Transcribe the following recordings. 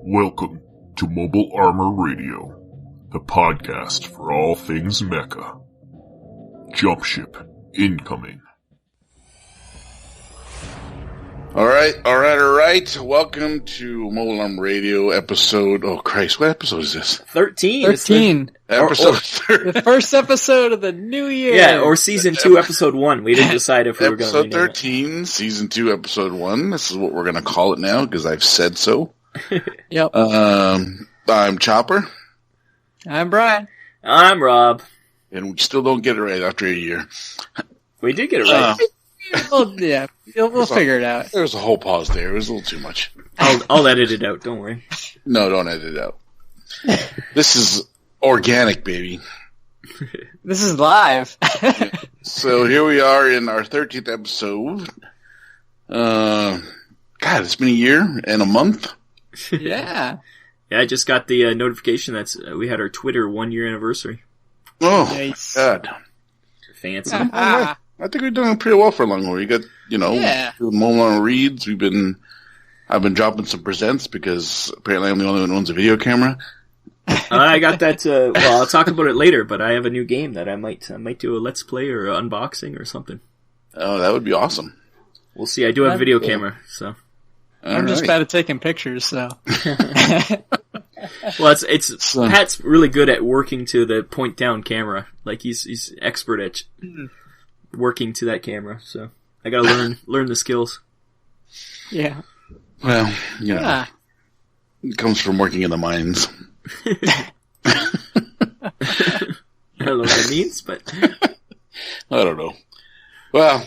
Welcome to Mobile Armor Radio, the podcast for all things Mecha. Jumpship incoming. All right. Welcome to Mobile Armor Radio episode. Oh Christ, what episode is this? 13. Episode 13. The first episode of the new year. Yeah, or season 2, episode 1. We didn't decide if we were going to Episode 13, season 2, episode 1. This is what we're going to call it now because I've said so. Yep. I'm Chopper. I'm Brian. I'm Rob. And we still don't get it right after a year. We did get it right. Well, yeah, we'll figure it out. There was a whole pause there. It was a little too much. I'll edit it out, don't worry. No, don't edit it out. This is organic, baby. This is live. So here we are in our 13th episode. God, it's been a year and a month. Yeah. Yeah, I just got the notification that we had our Twitter 1-year anniversary. Oh, Nice. God. Fancy. I think we've done pretty well for a long while. We got, doing Mobile reads. I've been dropping some presents because apparently I'm the only one who owns a video camera. I got that, well, I'll talk about it later, but I have a new game that I might do a Let's Play or unboxing or something. Oh, that would be awesome. We'll see. I do have a video camera, so. I'm just bad at taking pictures, so. Well, it's Pat's really good at working to the point down camera. Like he's expert at working to that camera. So I gotta learn the skills. Yeah. Well, it comes from working in the mines. I don't know what it means, but I don't know. Well,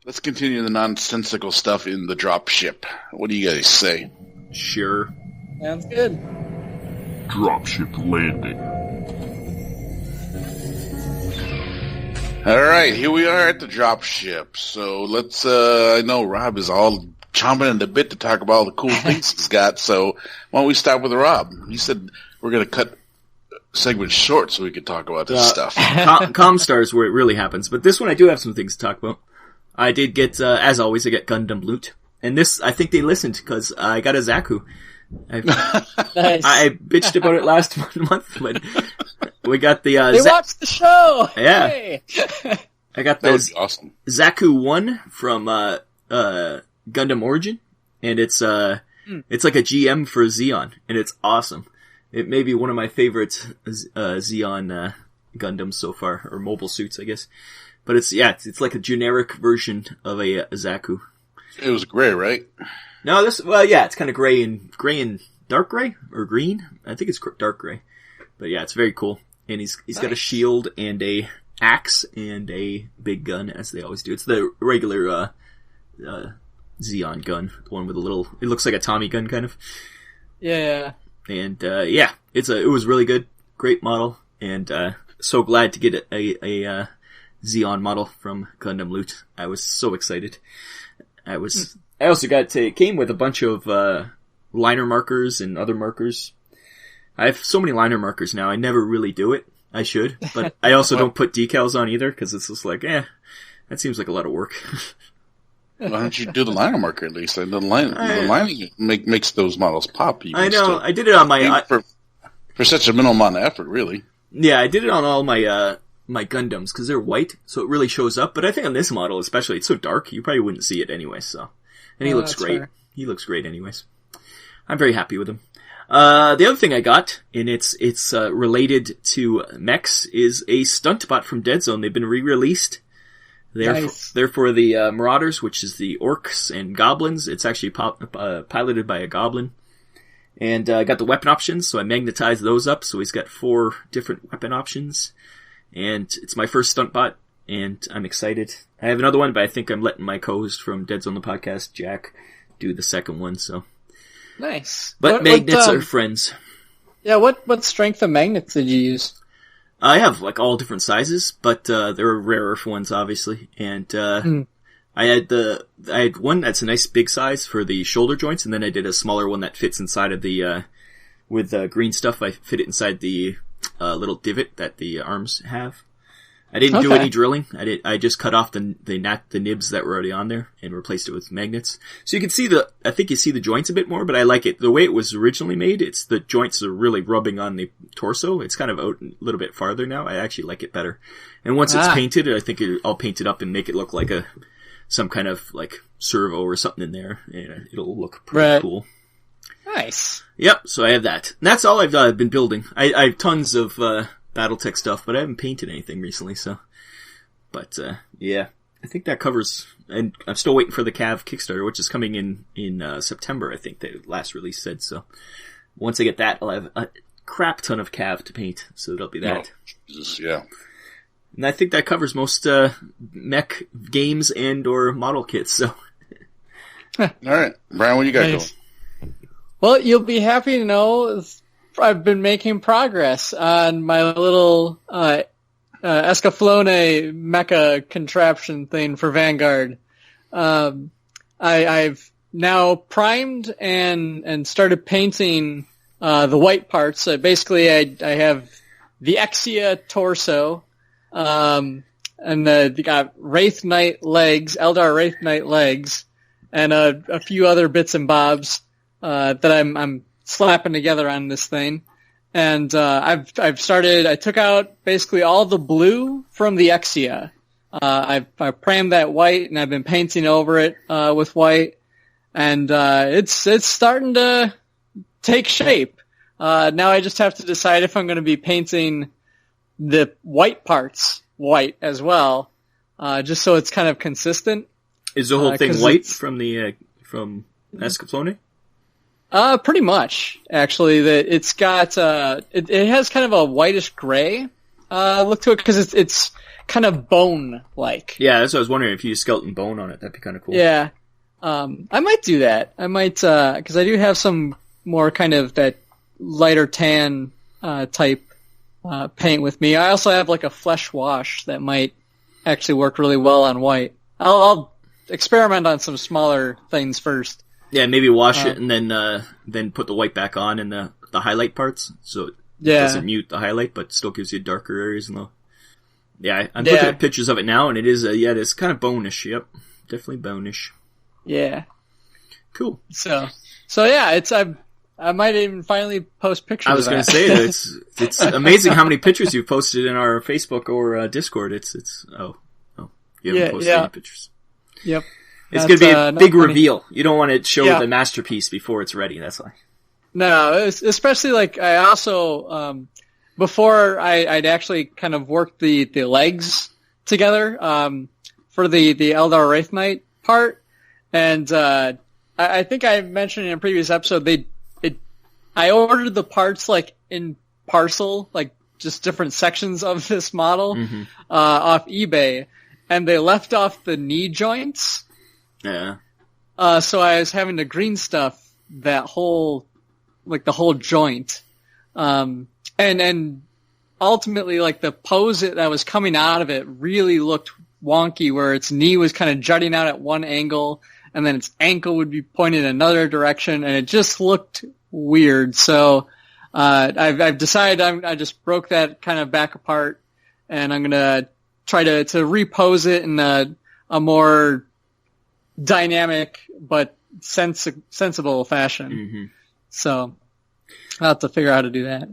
let's continue the nonsensical stuff in the Dropship. What do you guys say? Sure. Sounds good. Dropship landing. Alright, here we are at the Dropship. So let's, I know Rob is all chomping at the bit to talk about all the cool things he's got, so why don't we start with Rob? He said we're going to cut segments short so we could talk about this stuff. ComStar is where it really happens, but this one I do have some things to talk about. I did get, as always, I get Gundam loot. And this, I think they listened, because I got a Zaku. Nice. I bitched about it last month, but we got the, They watched the show! Yeah. Hey. I got That would the be awesome. Zaku 1 from, Gundam Origin, and it's like a GM for Zeon, and it's awesome. It may be one of my favorite, Zeon, Gundams so far, or mobile suits, I guess. But it's like a generic version of a Zaku. It was gray, right? No, it's kind of gray and dark gray or green. I think it's dark gray. But yeah, it's very cool. And he's got a shield and a axe and a big gun, as they always do. It's the regular Zeon gun, the one with a little. It looks like a Tommy gun, kind of. Yeah. And it was really good, great model, and so glad to get a Zeon model from Gundam Loot. I was so excited. I also came with a bunch of, liner markers and other markers. I have so many liner markers now, I never really do it. I should, but I also don't put decals on either, cause it's just like, that seems like a lot of work. Why don't you do the liner marker at least? The lining makes those models pop. I know, still. I did it on my... For such a minimal amount of effort, really. Yeah, I did it on all my, my Gundams, because they're white, so it really shows up. But I think on this model especially, it's so dark, you probably wouldn't see it anyway, so. And he looks great. Fair. He looks great anyways. I'm very happy with him. The other thing I got, and it's related to mechs, is a stunt bot from Dead Zone. They've been re-released. They're for the Marauders, which is the orcs and goblins. It's actually piloted by a goblin. And I got the weapon options, so I magnetized those up, so he's got 4 different weapon options. And it's my first stunt bot, and I'm excited. I have another one, but I think I'm letting my co-host from Dead Zone the podcast, Jack, do the second one, so. Nice. But magnets are friends. Yeah, what strength of magnets did you use? I have, like, all different sizes, but there are rarer ones, obviously. And I had one that's a nice big size for the shoulder joints, and then I did a smaller one that fits inside of the, with green stuff. I fit it inside the little divot that the arms have. I didn't do Okay. any drilling. I just cut off the nibs that were already on there and replaced it with magnets. So you can see I think you see the joints a bit more, but I like it. The way it was originally made, the joints are really rubbing on the torso. It's kind of out a little bit farther now. I actually like it better. And once it's painted, I think I'll paint it up and make it look like some kind of like servo or something in there. And it'll look pretty cool. Nice. Yep, so I have that. And that's all I've been building. I have tons of Battletech stuff, but I haven't painted anything recently, so. But, yeah. I think that covers, and I'm still waiting for the Cav Kickstarter, which is coming in September, I think the last release said, so. Once I get that, I'll have a crap ton of Cav to paint, so that'll be that. Oh, Jesus, yeah. And I think that covers most, mech games and or model kits, so. Alright. Brian, what you got going? Well, you'll be happy to know I've been making progress on my little ExFil.End Mecha contraption thing for Vanguard. I've now primed and started painting the white parts. Basically, I have the Exia torso, and you got Wraith Knight legs, Eldar Wraith Knight legs, and a few other bits and bobs that I'm slapping together on this thing. And I've started. I took out basically all the blue from the Exia. I primed that white, and I've been painting over it with white, and it's starting to take shape. Now I just have to decide if I'm going to be painting the white parts white as well, just so it's kind of consistent. Is the whole thing white from ExFil.End? Pretty much, actually. That it's got it has kind of a whitish gray look to it because it's kind of bone-like. Yeah, that's what I was wondering. If you use skeleton bone on it, that'd be kind of cool. Yeah, I might do that. I might because I do have some more kind of that lighter tan type paint with me. I also have like a flesh wash that might actually work really well on white. I'll experiment on some smaller things first. Yeah, maybe wash it and then put the white back on in the highlight parts, so it doesn't mute the highlight, but still gives you darker areas. I'm looking at pictures of it now, and it is it's kind of bone-ish. Yep, definitely bone-ish. Yeah, cool. So yeah, I might even finally post pictures. I was going to say that it's amazing how many pictures you've posted in our Facebook or Discord. You haven't posted any pictures. Yep. It's going to be a big reveal. You don't want to show the masterpiece before it's ready. That's why. No, especially like I also before I'd actually kind of worked the legs together for the Eldar Wraith Knight part, and I think I mentioned in a previous episode I ordered the parts like in parcel, like just different sections of this model off eBay, and they left off the knee joints. Yeah. So I was having to green stuff that whole, like the whole joint. And ultimately, like the pose that was coming out of it really looked wonky, where its knee was kind of jutting out at one angle, and then its ankle would be pointed in another direction, and it just looked weird. So, I've decided I just broke that kind of back apart, and I'm gonna try to repose it in a more dynamic but sensible fashion. Mm-hmm. So I'll have to figure out how to do that.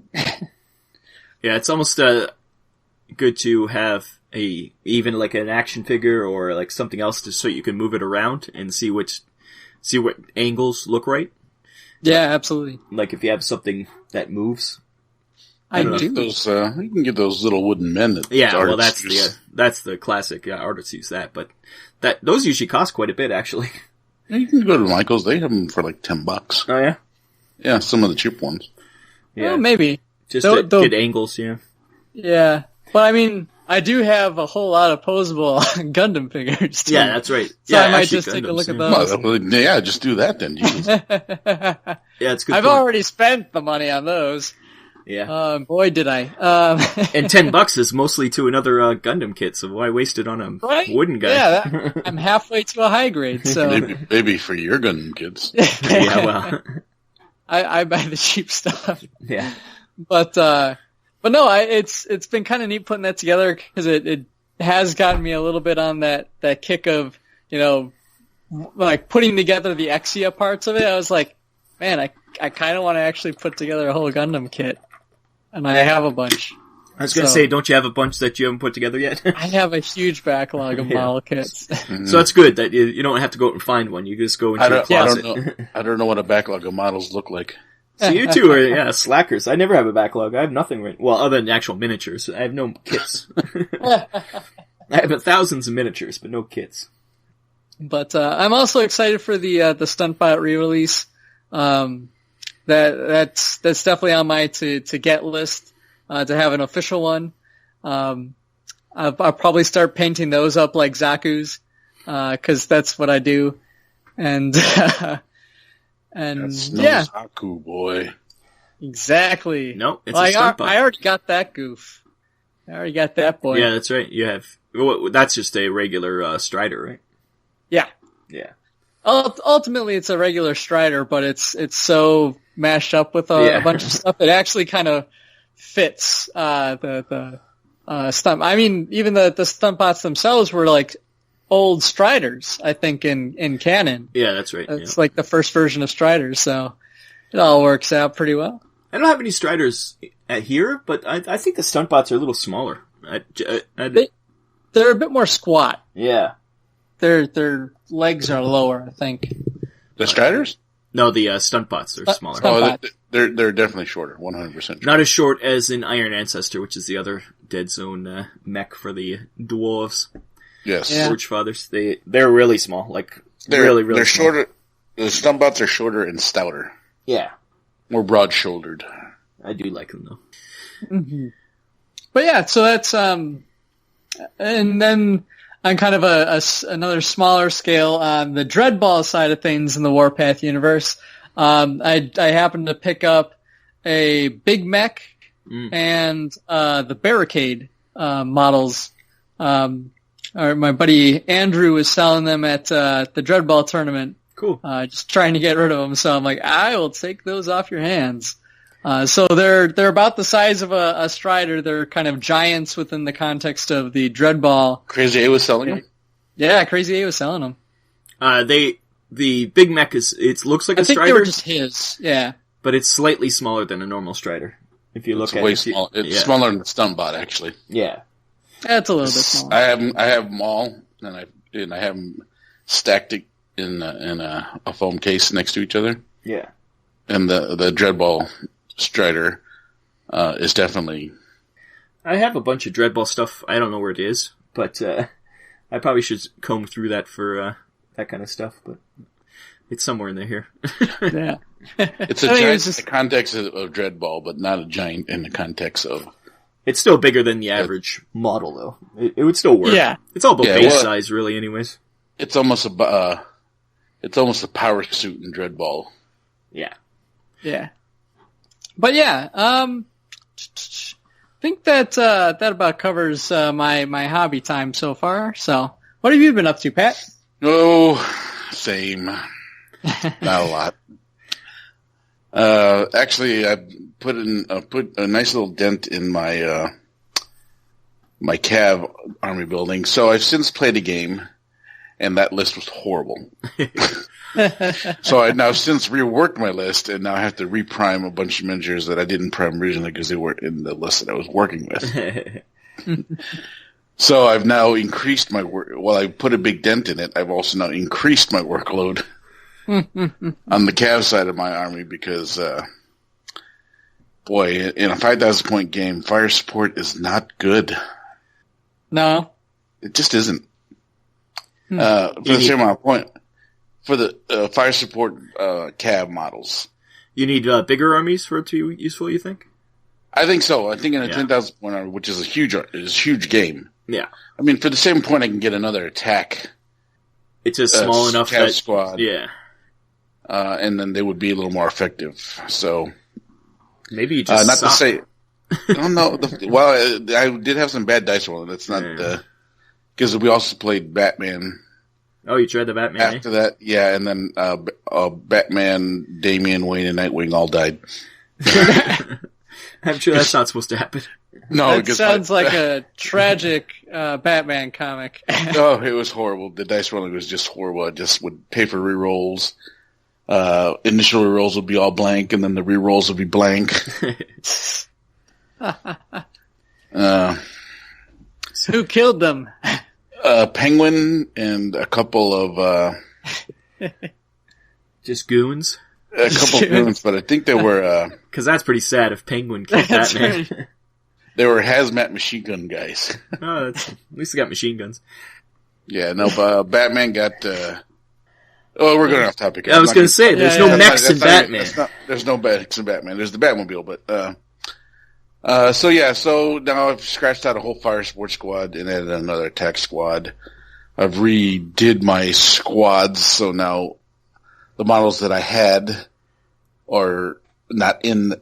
Yeah, it's almost good to have even like an action figure or like something else just so you can move it around and see what angles look right. Yeah, absolutely. Like if you have something that moves. I do. Those, you can get those little wooden men. That's the classic. Yeah, artists use that, but those usually cost quite a bit, actually. Yeah, you can go to Michael's. They have them for like $10. Oh yeah. Yeah, some of the cheap ones. Yeah, well, maybe just to get angles. Yeah. Yeah, but I mean, I do have a whole lot of posable Gundam figures too. Yeah, that's right. So I might just take a look at those. Well, yeah, just do that then. Yeah, it's good. I've already spent the money on those. Yeah. Boy, did I. And $10 is mostly to another Gundam kit, so why waste it on a wooden guy? Yeah, I'm halfway to a high grade, so. maybe for your Gundam kids. Yeah, well. I buy the cheap stuff. Yeah. But But no, it's been kind of neat putting that together because it has gotten me a little bit on that kick of, like putting together the Exia parts of it. I was like, man, I kind of want to actually put together a whole Gundam kit. And I have a bunch. I was going to say, don't you have a bunch that you haven't put together yet? I have a huge backlog of model kits. So that's good that you don't have to go out and find one. You just go into your closet. I don't know what a backlog of models look like. So you two are, slackers. I never have a backlog. I have nothing right. Well, other than actual miniatures. I have no kits. I have thousands of miniatures, but no kits. But I'm also excited for the Stuntbot re-release. That's definitely on my to get list. To have an official one. I'll probably start painting those up like Zaku's, cause that's what I do. And, that's no yeah. Zaku, boy. it's Exactly. a Stuntbot. I already got that goof. I already got that boy. Yeah, that's right. You have, that's just a regular, Strider, right? Yeah. Yeah. Ultimately it's a regular Strider, but it's so mashed up with a bunch of stuff. It actually kind of fits the stunt. I mean, even the Stuntbots themselves were like old Striders, I think, in canon. Yeah, that's right. It's like the first version of Striders, so it all works out pretty well. I don't have any Striders at here, but I think the Stuntbots are a little smaller. They're a bit more squat. Yeah. Their legs are lower, I think. The Striders? No, the Stuntbots are smaller. They're definitely shorter, 100% shorter. Not as short as in Iron Ancestor, which is the other Dead Zone mech for the dwarves. Yes. Yeah. Forge Fathers. They're really small. Like, They're really small. shorter. The Stuntbots are shorter and stouter. Yeah. More broad-shouldered. I do like them, though. Mm-hmm. But yeah, so that's, and then on kind of another smaller scale, on the Dreadball side of things in the Warpath universe, I happened to pick up a Big Mech and the Barricade models. My buddy Andrew was selling them at the Dreadball tournament. Cool. Just trying to get rid of them. So I'm like, I will take those off your hands. So they're about the size of a Strider. They're kind of giants within the context of the Dreadball. Crazy A was selling them? Yeah, Crazy A was selling them. The Big Mech it looks like a Strider. I think they were just his, yeah. But it's slightly smaller than a normal Strider. If you look at way it. small. It's smaller than the Stuntbot, actually. Yeah. That's a little bit smaller. I have them all, and I have them stacked in a foam case next to each other. Yeah. And the Dreadball Strider is definitely... I have a bunch of Dreadball stuff. I don't know where it is, but I probably should comb through that for that kind of stuff, but it's somewhere in here. Yeah. It's a giant in the context of Dreadball, but not a giant in the context of... It's still bigger than the average model, though. It would still work. Yeah. It's all about base size, really, anyways. It's almost a power suit in Dreadball. Yeah. Yeah. But yeah, I think that about covers my hobby time so far. So, what have you been up to, Pat? Oh, same. Not a lot. Actually, I put a nice little dent in my my Cav army building. So I've since played a game, and that list was horrible. So I've now since reworked my list, and now I have to reprime a bunch of miniatures that I didn't prime originally because they weren't in the list that I was working with. So I've now increased my work. While I put a big dent in it, I've also now increased my workload on the Cav side of my army because, boy, in a 5,000 point game, fire support is not good. No, it just isn't. For the same amount of point. For the fire support Cav models. You need bigger armies for it to be useful, you think? I think so. I think in a 10,000 point army, which is a huge game. Yeah. I mean, for the same point, I can get another attack. It's just small enough Cav that... squad. Yeah. And then they would be a little more effective. So... Maybe you just not to say... I don't know. Well, I did have some bad dice rolling. That's not... Because we also played Batman... Oh, you tried the Batman, after that, yeah, and then Batman, Damian Wayne, and Nightwing all died. I'm sure that's not supposed to happen. No, that sounds like a tragic Batman comic. Oh, it was horrible. The dice rolling was just horrible. I just would pay for rerolls. Initial rerolls would be all blank, and then the rerolls would be blank. Who killed them? Penguin and a couple of just goons. A couple of goons, but I think they were because that's pretty sad if Penguin killed Batman. Right. They were hazmat machine gun guys. Oh, at least they got machine guns. Yeah, no, Batman got. Oh, we're going off topic. I was going to say, there's no mechs in Batman. There's no mechs in Batman. There's the Batmobile, but so now I've scratched out a whole fire support squad and added another attack squad. I've redid my squads, so now the models that I had are not in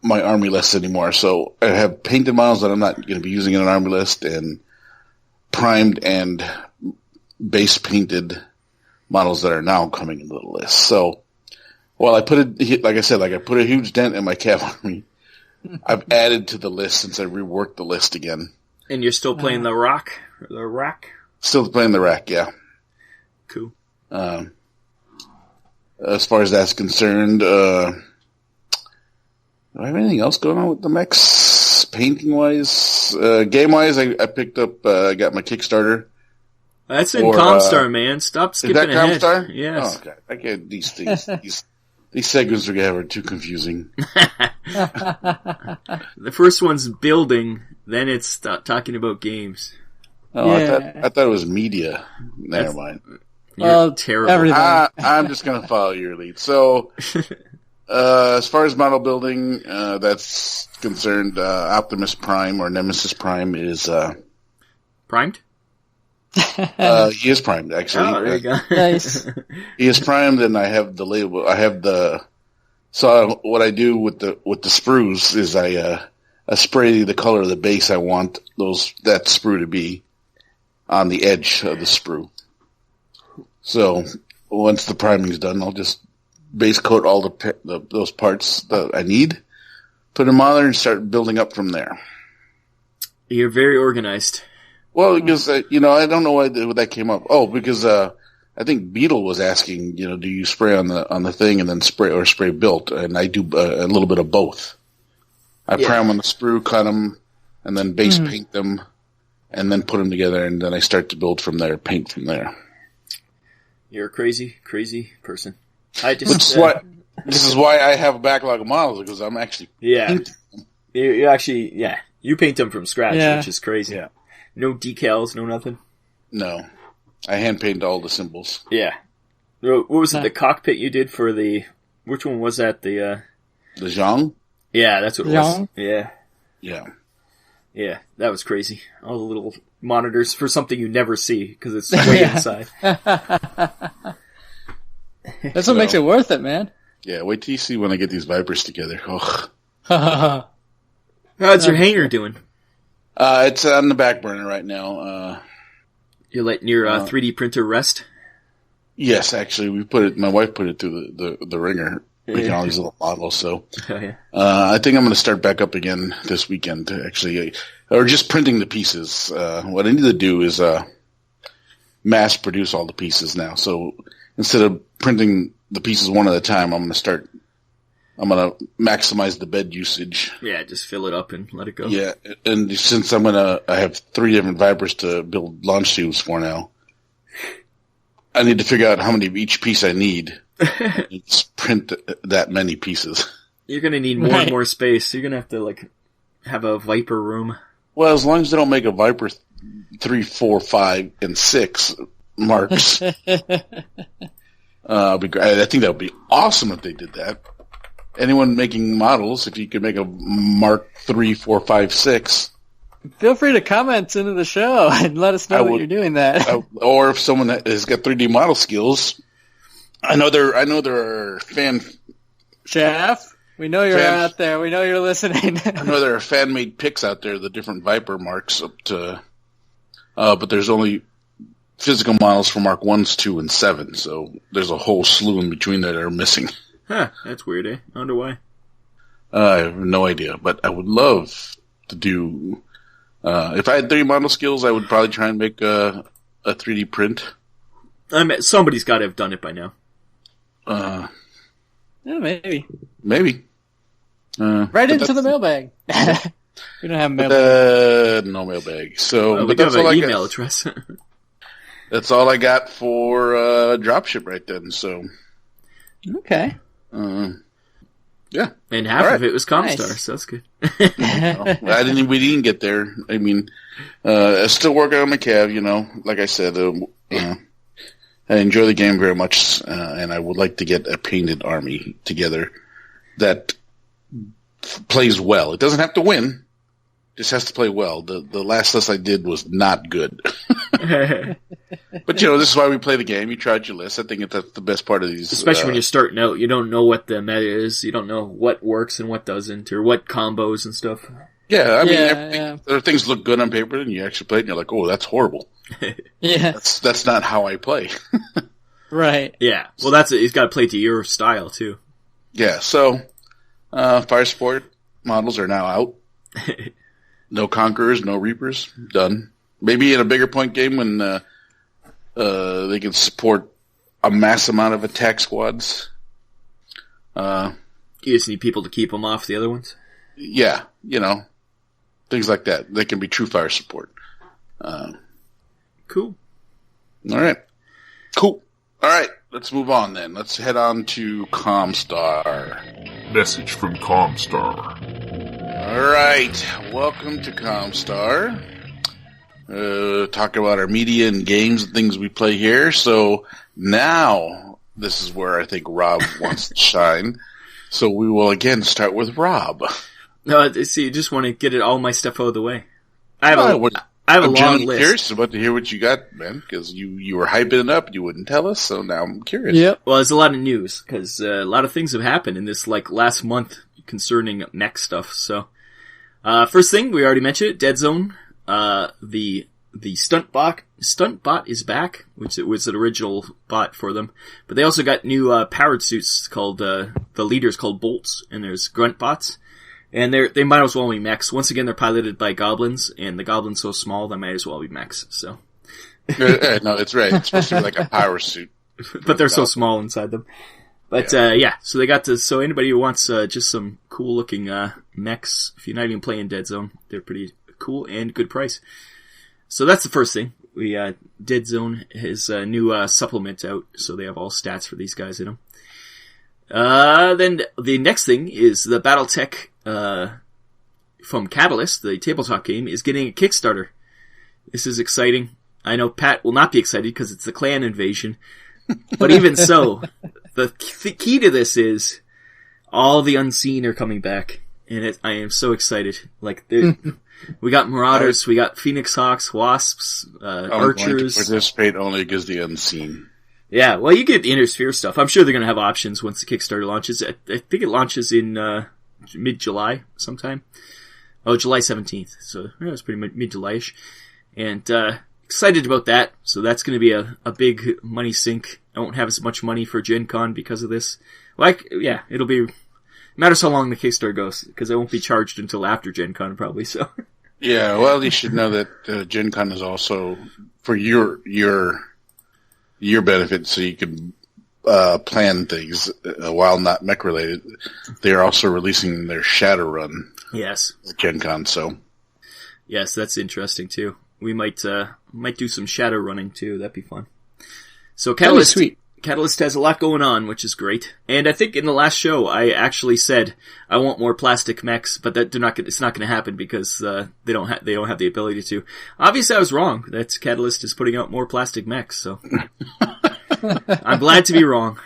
my army list anymore. So I have painted models that I'm not going to be using in an army list, and primed and base painted models that are now coming into the list. So while I put it, like I said, I put a huge dent in my cavalry, I've added to the list since I reworked the list again. And you're still playing the Rock? Or the Rack? Still playing the Rack, yeah. Cool. As far as that's concerned, do I have anything else going on with the mechs? Painting-wise? Game-wise, I picked up, I got my Kickstarter. That's in ComStar, man. Stop skipping ahead. Is that ComStar? Yes. Oh, okay. I get these things. These segments are too confusing. The first one's building, then it's talking about games. Oh, Yeah. I thought it was media. Never mind. You're terrible. Everything. I'm just going to follow your lead. So, as far as model building, that's concerned, Optimus Prime or Nemesis Prime is, Primed? he is primed, actually. Oh, there you go. Nice. He is primed, and I have the label. So what I do with the sprues is I spray the color of the base I want that sprue to be on the edge of the sprue. So once the priming's done, I'll just base coat all those parts that I need, put them on there, and start building up from there. You're very organized. Well, because, I don't know why that came up. Oh, because, I think Beetle was asking, do you spray on the thing and then spray built? And I do a little bit of both. I prime on the sprue, cut them, and then base paint them, and then put them together, and then I start to build from there, paint from there. You're a crazy, crazy person. This is why I have a backlog of models, because I'm actually painting them. You actually, you paint them from scratch, which is crazy. Yeah. No decals, no nothing? No. I hand painted all the symbols. Yeah. What was it, the cockpit you did for which one was that? The Zhang? Yeah, that's what it was. Yeah. Yeah, that was crazy. All the little monitors for something you never see, because it's way inside. That's what makes it worth it, man. Yeah, wait till you see when I get these Vipers together. Oh. How's your hanger doing? It's on the back burner right now. You're letting your 3D printer rest? Yes, actually, my wife put it through the ringer, making all these little models, so. Oh, yeah. I think I'm gonna start back up again this weekend to actually, or just printing the pieces. What I need to do is, mass produce all the pieces now, so instead of printing the pieces one at a time, I'm gonna maximize the bed usage. Yeah, just fill it up and let it go. Yeah, and since I have 3 different Vipers to build launch tubes for now, I need to figure out how many of each piece I need. And just print that many pieces. You're gonna need more and more space. You're gonna have to, have a Viper room. Well, as long as they don't make a Viper 3, 4, 5, and 6 marks, I'll be great. I think that would be awesome if they did that. Anyone making models, if you could make a Mark 3, 4, 5, 6. Feel free to comment into the show and let us know that you're doing that. Or if someone has got 3D model skills, I know there are Jeff, we know you're out there. We know you're listening. I know there are fan-made pics out there, the different Viper marks up to, but there's only physical models for Mark 1s, 2, and 7, so there's a whole slew in between that are missing. Huh, that's weird, eh? I wonder why. I have no idea, but I would love to do. If I had 3 model skills, I would probably try and make a 3D print. Somebody's got to have done it by now. Yeah, maybe. Maybe. Right into the mailbag. We don't have a mailbag. No mailbag. So, we that's have all an I email got. address. That's all I got for Dropship right then. So, Okay. yeah. And half of it was ComStar, Nice. so that's good. We didn't get there. I mean, I'm still working on my cav, like I said, I enjoy the game very much, and I would like to get a painted army together that plays well. It doesn't have to win. Just has to play well. The last list I did was not good. But, this is why we play the game. You tried your list. I think that's the best part of these. Especially when you're starting out, you don't know what the meta is. You don't know what works and what doesn't, or what combos and stuff. Yeah, I mean, Yeah. things look good on paper, and you actually play it, and you're like, oh, that's horrible. Yeah. That's not how I play. Right. Yeah. Well, he's got to play to your style, too. Yeah, so Fire Sport models are now out. No Conquerors, no Reapers. Done. Maybe in a bigger point game when they can support a mass amount of attack squads. You just need people to keep them off the other ones? Yeah, things like that. They can be true fire support. Cool. All right. Cool. All right, let's move on then. Let's head on to ComStar. Message from ComStar. All right, welcome to ComStar. Talking about our media and games and things we play here. So now this is where I think Rob wants to shine. So we will again start with Rob. No, see, you just want to get all my stuff out of the way. I have a I'm long list. curious about to hear what you got, man, because you were hyping it up, you wouldn't tell us, so now I'm curious. Yep. Well, there's a lot of news, because a lot of things have happened in this, last month concerning mech stuff, so. First thing, we already mentioned it, Dead Zone. The stunt bot is back, which it was an original bot for them. But they also got new, powered suits called, the leaders called Bolts, and there's grunt bots. And they might as well be mechs. Once again, they're piloted by goblins, and the goblins so small, they might as well be mechs, so. No, it's right. It's supposed to be like a power suit. But they're so small inside them. But, yeah, so they got so anybody who wants, just some cool looking, mechs, if you're not even playing Dead Zone, they're pretty cool and good price. So that's the first thing. Dead Zone has a new, supplement out, so they have all stats for these guys in them. Then the next thing is the Battletech, from Catalyst, the tabletop game, is getting a Kickstarter. This is exciting. I know Pat will not be excited because it's the clan invasion. But even so, the key to this is all the Unseen are coming back. And I am so excited. We got Marauders, we got Phoenix Hawks, Wasps, I'm Archers. going to participate only because the Unseen. Yeah, well, you get the Inner Sphere stuff. I'm sure they're going to have options once the Kickstarter launches. I think it launches in mid-July sometime. Oh, July 17th. So it's pretty mid-July-ish. And excited about that. So that's going to be a big money sink. I won't have as much money for Gen Con because of this. It'll be... Matters how long the Kickstarter goes, because I won't be charged until after Gen Con probably, so... Yeah, well, you should know that Gen Con is also for your benefit, so you can plan things while not mech related. They are also releasing their Shadowrun. Yes. At Gen Con, so. Yes, that's interesting too. We might do some shadow running too. That'd be fun. So Catalyst has a lot going on, which is great. And I think in the last show, I actually said I want more plastic mechs, but it's not going to happen because they don't have the ability to. Obviously, I was wrong. That Catalyst is putting out more plastic mechs, so I'm glad to be wrong.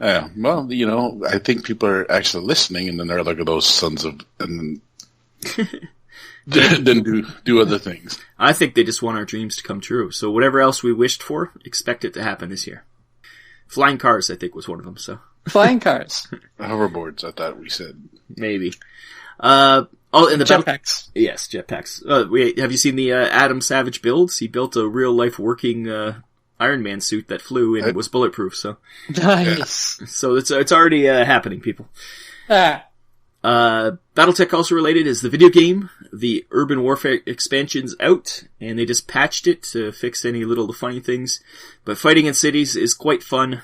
Yeah, well, I think people are actually listening, and then they're like, those sons of, and then do other things. I think they just want our dreams to come true. So whatever else we wished for, expect it to happen this year. Flying cars, I think, was one of them. So flying cars, hoverboards. I thought we said maybe. And the jetpacks. Yes, jetpacks. Have you seen the Adam Savage builds? He built a real life working Iron Man suit that flew and was bulletproof. So nice. So it's already happening, people. Battletech also related is the video game. The Urban Warfare expansion's out, and they just patched it to fix any little funny things. But fighting in cities is quite fun.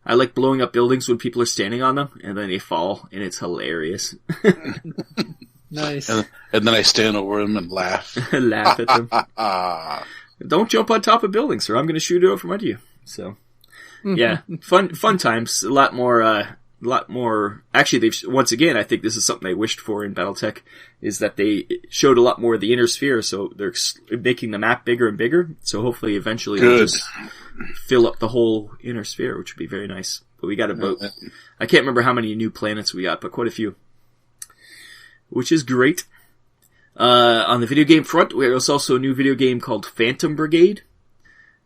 I like blowing up buildings when people are standing on them, and then they fall, and it's hilarious. Nice. And then I stand over them and laugh. Laugh at them. Don't jump on top of buildings, or I'm going to shoot it out from under you. So, yeah, fun times. A lot more. Actually, once again, I think this is something I wished for in BattleTech, is that they showed a lot more of the inner sphere. So they're making the map bigger and bigger. So hopefully, eventually, they'll just fill up the whole inner sphere, which would be very nice. But we got about, I can't remember how many new planets we got, but quite a few, which is great. On the video game front, there's also a new video game called Phantom Brigade,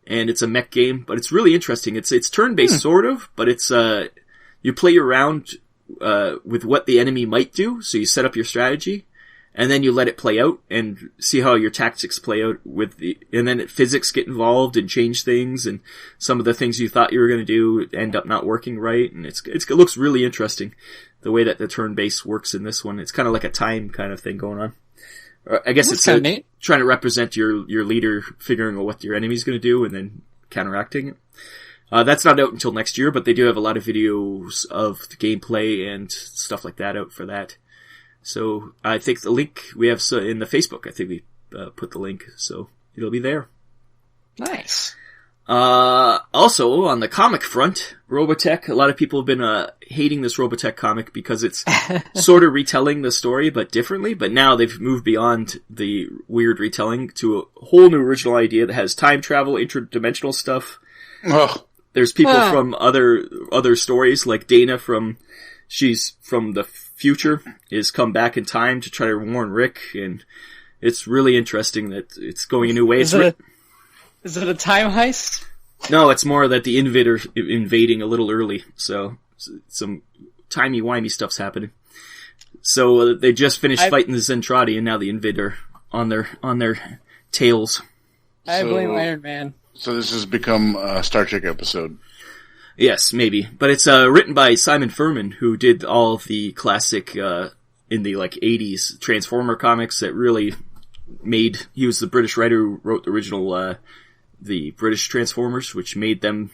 and it's a mech game, but it's really interesting. It's turn-based sort of, but it's you play around with what the enemy might do, so you set up your strategy, and then you let it play out and see how your tactics play out and then physics get involved and change things, and some of the things you thought you were going to do end up not working right, and it looks really interesting the way that the turn-based works in this one. It's kind of like a time kind of thing going on. I guess it's trying to represent your leader figuring out what your enemy's going to do and then counteracting it. That's not out until next year, but they do have a lot of videos of the gameplay and stuff like that out for that. So I think the link we have in the Facebook, I think we put the link, so it'll be there. Nice. Also, on the comic front, Robotech, a lot of people have been hating this Robotech comic because it's sort of retelling the story, but differently. But now they've moved beyond the weird retelling to a whole new original idea that has time travel, interdimensional stuff. Oh. There's people from other stories, like Dana she's from the future, is come back in time to try to warn Rick, and it's really interesting that it's going a new way. Is it a time heist? No, it's more that the Invader invading a little early, so some timey-wimey stuff's happening. So they just finished fighting the Zentradi, and now the Invader on their tails. I blame Iron Man. So this has become a Star Trek episode. Yes, maybe. But it's written by Simon Furman, who did all of the classic, in the 80s Transformer comics that really he was the British writer who wrote the original, the British Transformers, which made them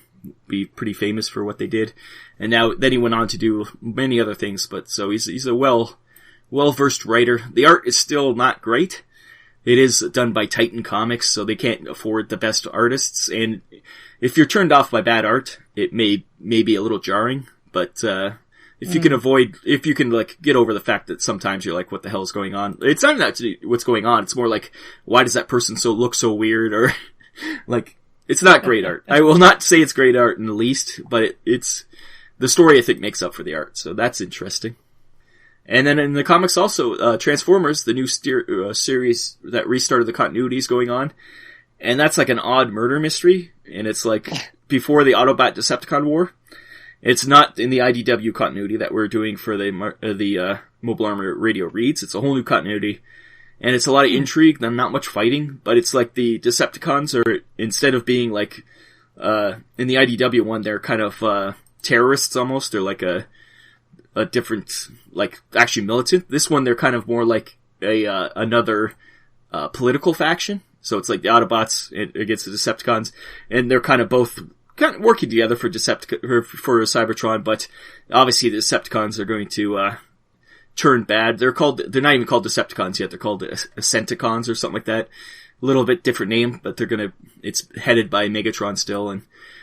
be pretty famous for what they did. And then he went on to do many other things, but so he's a well-versed writer. The art is still not great. It is done by Titan Comics, so they can't afford the best artists, and if you're turned off by bad art, it may be a little jarring, but if you can get over the fact that sometimes you're like, what the hell is going on? It's not actually what's going on, it's more like, why does that person look so weird, or it's not great art. I will not say it's great art in the least, but it's the story I think makes up for the art, so that's interesting. And then in the comics also, Transformers, the new series that restarted the continuity is going on. And that's like an odd murder mystery. And it's like before the Autobot Decepticon War. It's not in the IDW continuity that we're doing for the Mobile Armor Radio reads. It's a whole new continuity. And it's a lot of intrigue, not much fighting. But it's like the Decepticons are, instead of being like, in the IDW one, they're kind of, terrorists almost. They're like a different, actually militant. This one, they're kind of more like another political faction. So it's like the Autobots against the Decepticons, and they're kind of both working together for Cybertron. But obviously, the Decepticons are going to turn bad. They're not even called Decepticons yet. They're called Ascenticons or something like that. A little bit different name, but it's headed by Megatron still, and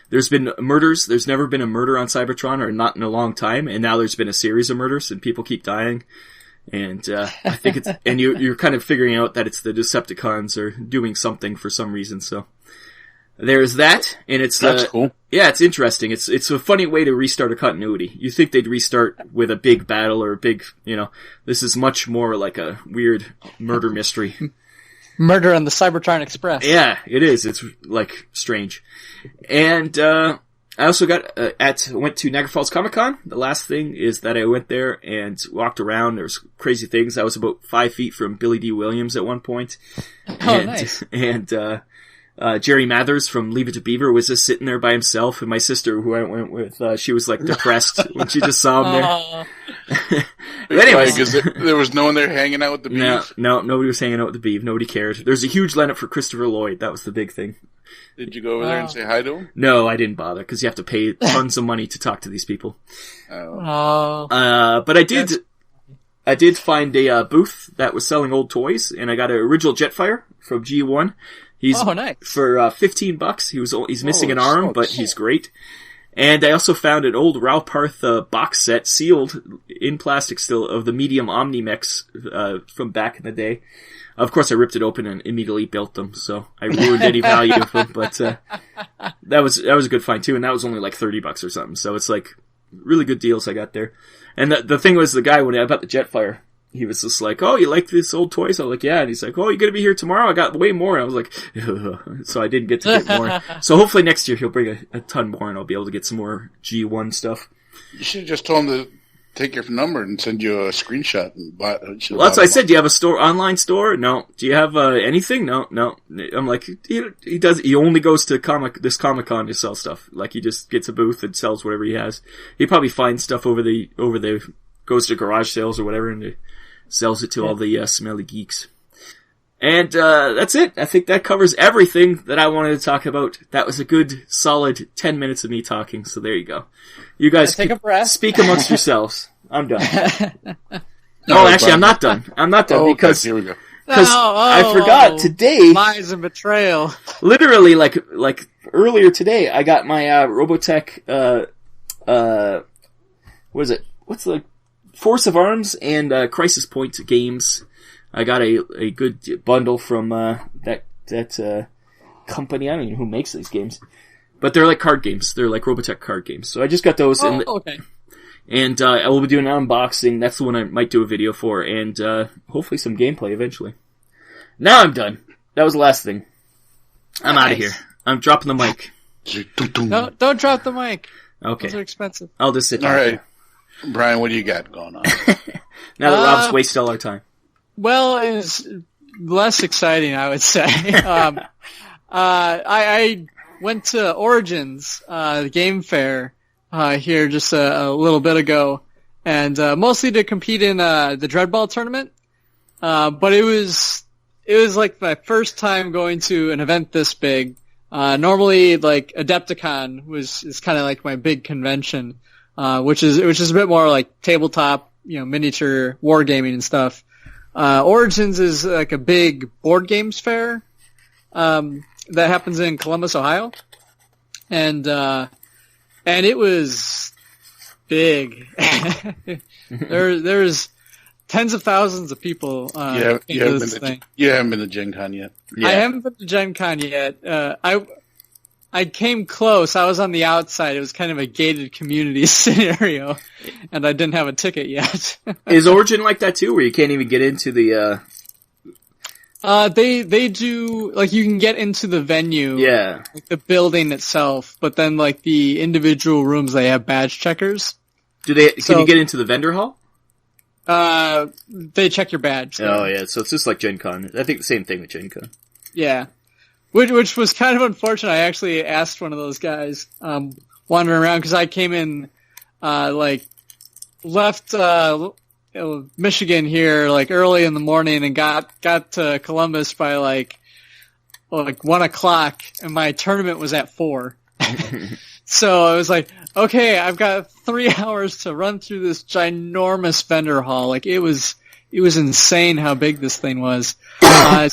there's been murders. There's never been a murder on Cybertron, or not in a long time, and now there's been a series of murders, and people keep dying. And I think and you're kind of figuring out that it's the Decepticons are doing something for some reason. So there's that, and that's cool. Yeah, it's interesting. It's a funny way to restart a continuity. You think they'd restart with a big battle or a big, this is much more like a weird murder mystery. Murder on the Cybertron Express. Yeah, it is. It's strange. And I also went to Niagara Falls Comic Con. The last thing is that I went there and walked around. There's crazy things. I was about 5 feet from Billy D. Williams at one point. Nice. And Jerry Mathers from Leave It to Beaver was just sitting there by himself, and my sister, who I went with, she was depressed when she just saw him there. But anyways, because there was no one there hanging out with the beef. No, nobody was hanging out with the beef. Nobody cared. There's a huge lineup for Christopher Lloyd. That was the big thing. Did you go over there and say hi to him? No, I didn't bother because you have to pay tons of money to talk to these people. But I did find a booth that was selling old toys, and I got an original Jetfire from G1. He's nice. For $15. He's missing an arm, but he's great. And I also found an old Ralph Parth box set, sealed in plastic still, of the medium Omnimex from back in the day. Of course, I ripped it open and immediately built them, so I ruined any value of them. But that was a good find too, and that was only like $30 or something. So it's like really good deals I got there. And the thing was, the guy when I bought the Jetfire, he was just like, "Oh, you like this old toy?" So I was like, "Yeah." And he's like, "Oh, you gonna be here tomorrow? I got way more." And I was like, ugh. So I didn't get to get more. So hopefully next year he'll bring a ton more, and I'll be able to get some more G1 stuff. You should have just told him to take your number and send you a screenshot. And buy. Well, that's what I said. Do you have a online store? No. Do you have anything? No. I'm like, he does. He only goes to this Comic-Con to sell stuff. Like, he just gets a booth and sells whatever he has. He probably finds stuff over the goes to garage sales or whatever, and sells it to all the smelly geeks. And that's it. I think that covers everything that I wanted to talk about. That was a good, solid 10 minutes of me talking, so there you go. You guys take a breath. Speak amongst yourselves. I'm done. No, actually, I'm not done. Because here we go. Because I forgot today. Lies and betrayal. Literally, like earlier today, I got my Robotech. What is it? What's the Force of Arms and Crisis Point games. I got a good bundle from that company. I don't even know who makes these games, but they're like card games. They're like Robotech card games. So I just got those. Okay. And I will be doing an unboxing. That's the one I might do a video for, and hopefully some gameplay eventually. Now I'm done. That was the last thing. I'm out of here. I'm dropping the mic. No, don't drop the mic. Okay. Those are expensive. I'll just sit down. All right. There. Brian, what do you got going on? Now that Rob's wasted all our time. Well, it's less exciting, I would say. I went to Origins, the game fair, here just a little bit ago, and mostly to compete in the Dreadball tournament. But it was like my first time going to an event this big. Normally, like Adepticon is kind of like my big convention. Which is a bit more like tabletop, miniature wargaming and stuff. Origins is like a big board games fair, that happens in Columbus, Ohio. And it was big. There's tens of thousands of people, you haven't been to Gen Con yet. Yeah. I haven't been to Gen Con yet. I came close. I was on the outside. It was kind of a gated community scenario, and I didn't have a ticket yet. Is Origin like that too, where you can't even get into the? They do, like, you can get into the venue, like the building itself, but then like the individual rooms, they have badge checkers. Can you get into the vendor hall? They check your badge. So. Oh yeah, so it's just like Gen Con. I think the same thing with Gen Con. Yeah. Which was kind of unfortunate. I actually asked one of those guys, wandering around, because I came in, left, Michigan here, like, early in the morning and got to Columbus by like 1 o'clock, and my tournament was at 4. So I was like, okay, I've got 3 hours to run through this ginormous vendor hall. Like, it was insane how big this thing was. I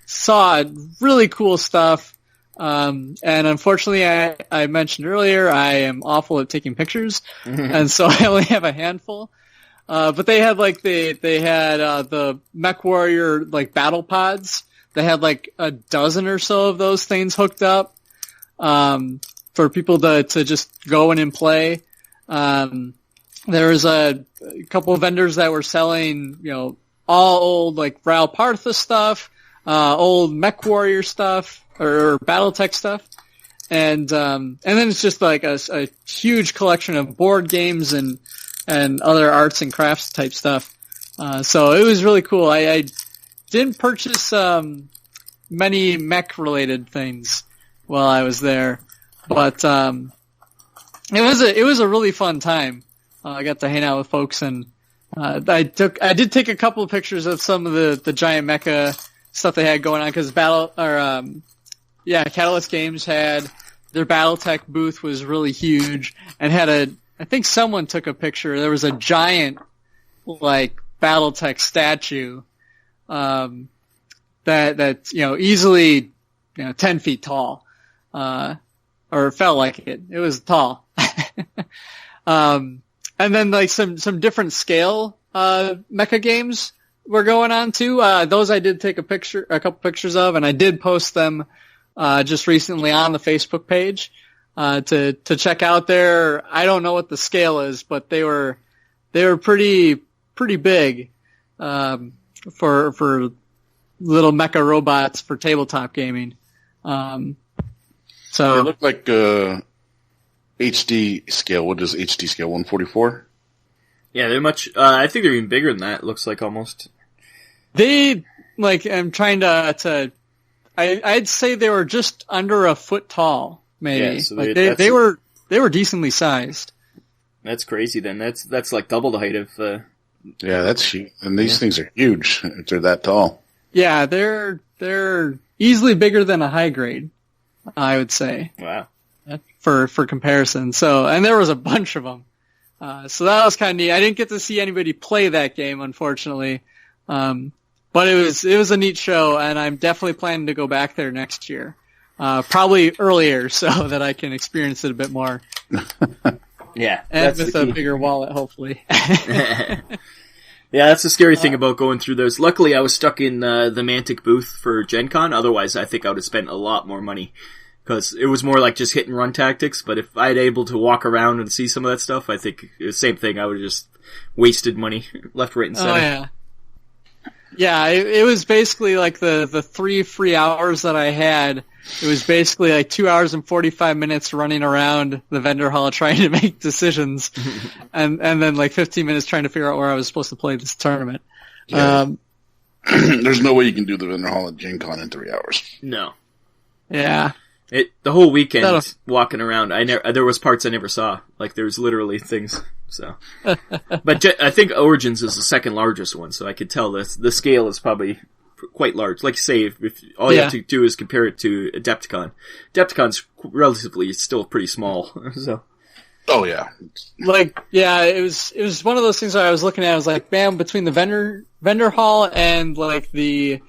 saw really cool stuff. And unfortunately, I mentioned earlier, I am awful at taking pictures. And so I only have a handful. But they had the Mech Warrior, like, battle pods. They had like a dozen or so of those things hooked up, for people to just go in and play. There was a couple of vendors that were selling, all old, like, Ral Partha stuff, old Mech Warrior stuff, or Battletech stuff. And then it's just like a huge collection of board games and other arts and crafts type stuff. So it was really cool. I didn't purchase, many mech related things while I was there, but, it was a really fun time. I got to hang out with folks and I did take a couple of pictures of some of the giant mecha stuff they had going on because Catalyst Games had their Battletech booth was really huge and I think someone took a picture. There was a giant like Battletech statue that easily 10 feet tall, or it felt like it. It was tall. And then like some different scale mecha games were going on too. Those I did take a couple pictures of, and I did post them just recently on the Facebook page to check out there. I don't know what the scale is, but they were pretty big for little mecha robots for tabletop gaming. So they look like HD scale. What is HD scale? 144? Yeah, they're much. I think they're even bigger than that. It looks like almost. They I'm trying to. I'd say they were just under a foot tall, maybe. Yeah, so they were decently sized. That's crazy. Then that's like double the height of. Yeah, that's huge. And these things are huge if they're that tall. Yeah, they're easily bigger than a high grade, I would say. Wow. For comparison. So, and there was a bunch of them. So that was kind of neat. I didn't get to see anybody play that game, unfortunately. But it was a neat show, and I'm definitely planning to go back there next year. Probably earlier so that I can experience it a bit more. Yeah. And with a bigger wallet, hopefully. Yeah, that's the scary thing about going through those. Luckily, I was stuck in the Mantic booth for Gen Con. Otherwise, I think I would have spent a lot more money. Because it was more like just hit and run tactics, but if I'd able to walk around and see some of that stuff, I think it was the same thing. I would have just wasted money left, right, and center. Oh, yeah. Yeah, it was basically like the 3 free hours that I had. It was basically like 2 hours and 45 minutes running around the vendor hall trying to make decisions, and then like 15 minutes trying to figure out where I was supposed to play this tournament. Yeah. There's no way you can do the vendor hall at Gen Con in 3 hours. No. Yeah. The whole weekend walking around, there was parts I never saw. Like there was literally things. So, but I think Origins is the second largest one, so I could tell the scale is probably quite large. Like you say, if all you have to do is compare it to Adepticon. Adepticon's relatively still pretty small. So. Oh yeah. It was one of those things where I was looking at. I was like, man, between the vendor hall and like the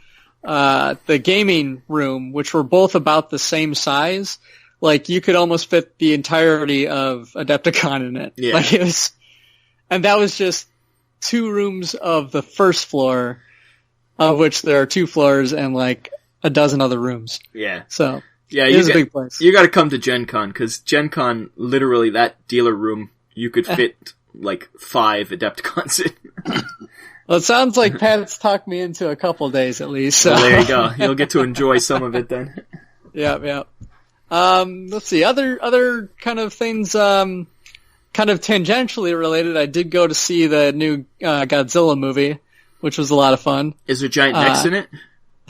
gaming room, which were both about the same size, like you could almost fit the entirety of Adepticon in it. Yeah. Like it was, and that was just 2 rooms of the first floor, of which there are 2 floors and like a dozen other rooms. Yeah. So yeah, it was a big place. You got to come to Gen Con because Gen Con, literally that dealer room, you could fit like 5 Adepticons in. Well, it sounds like Pat's talked me into a couple days at least. So. Well, there you go. You'll get to enjoy some of it then. Yeah. Let's see. Other kind of things, kind of tangentially related. I did go to see the new Godzilla movie, which was a lot of fun. Is there giant mechs in it?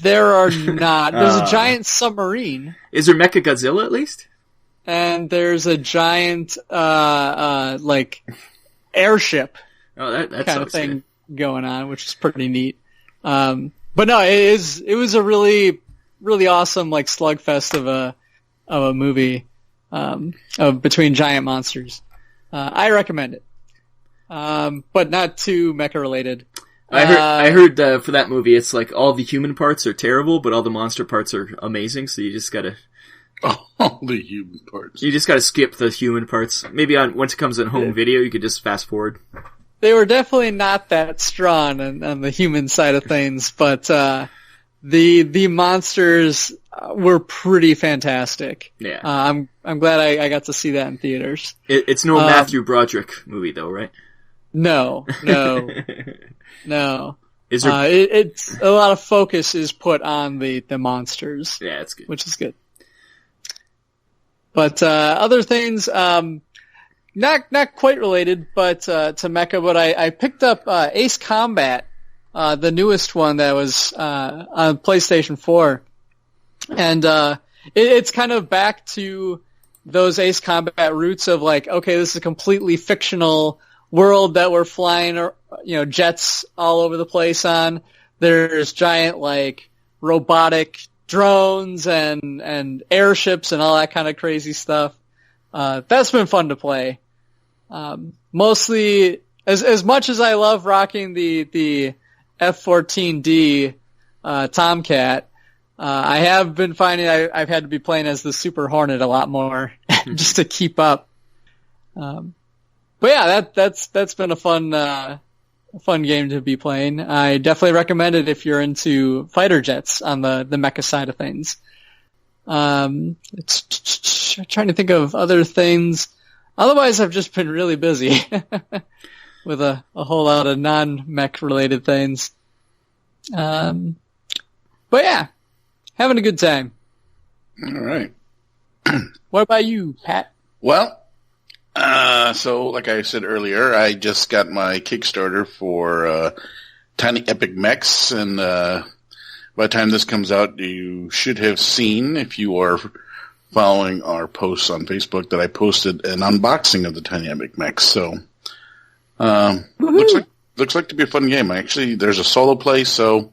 There are not. There's a giant submarine. Is there Mecha Godzilla at least? And there's a giant, like airship. Oh, that kind of thing. Good. Going on, which is pretty neat. But no, it was a really, really awesome, like slugfest of a movie, between giant monsters. I recommend it. But not too mecha related. I heard for that movie, it's like all the human parts are terrible, but all the monster parts are amazing, so you just gotta... All the human parts. You just gotta skip the human parts. Maybe once it comes on home video, you could just fast forward. They were definitely not that strong on the human side of things, but the monsters were pretty fantastic. Yeah, I'm glad I got to see that in theaters. It's no Matthew Broderick movie though, right? No. Is there... it's a lot of focus is put on the monsters. Yeah, it's good, which is good. But other things. Not quite related, but to Mecha. But I picked up Ace Combat, the newest one that was on PlayStation 4, and it's kind of back to those Ace Combat roots of like, okay, this is a completely fictional world that we're flying, jets all over the place on. There's giant, like, robotic drones and airships and all that kind of crazy stuff. That's been fun to play. Mostly, as much as I love rocking the F-14D Tomcat, I have been finding I've had to be playing as the Super Hornet a lot more just to keep up. But yeah, that's been a fun game to be playing. I definitely recommend it if you're into fighter jets on the mecha side of things. It's trying to think of other things. Otherwise, I've just been really busy with a whole lot of non-mech related things. But yeah, having a good time. All right. What about you, Pat? Well, so like I said earlier, I just got my Kickstarter for Tiny Epic Mechs, and by the time this comes out, you should have seen, if you are following our posts on Facebook, that I posted an unboxing of the Tiny Epic Mechs. So looks like to be a fun game. There's a solo play, so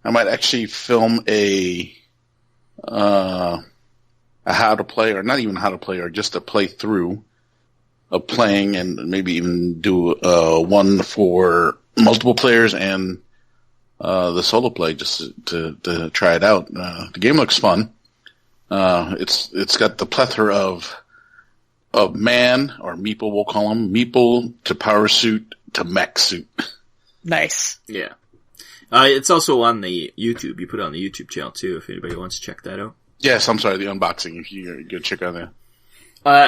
I might actually film a how to play, or not even how to play, or just a playthrough of playing, and maybe even do one for multiple players and the solo play just to try it out. The game looks fun. It's got the plethora of man, or meeple, we'll call them, meeple to power suit to mech suit. Nice. Yeah. It's also on the YouTube. You put it on the YouTube channel too, if anybody wants to check that out. Yes, I'm sorry, the unboxing, if you go check out that.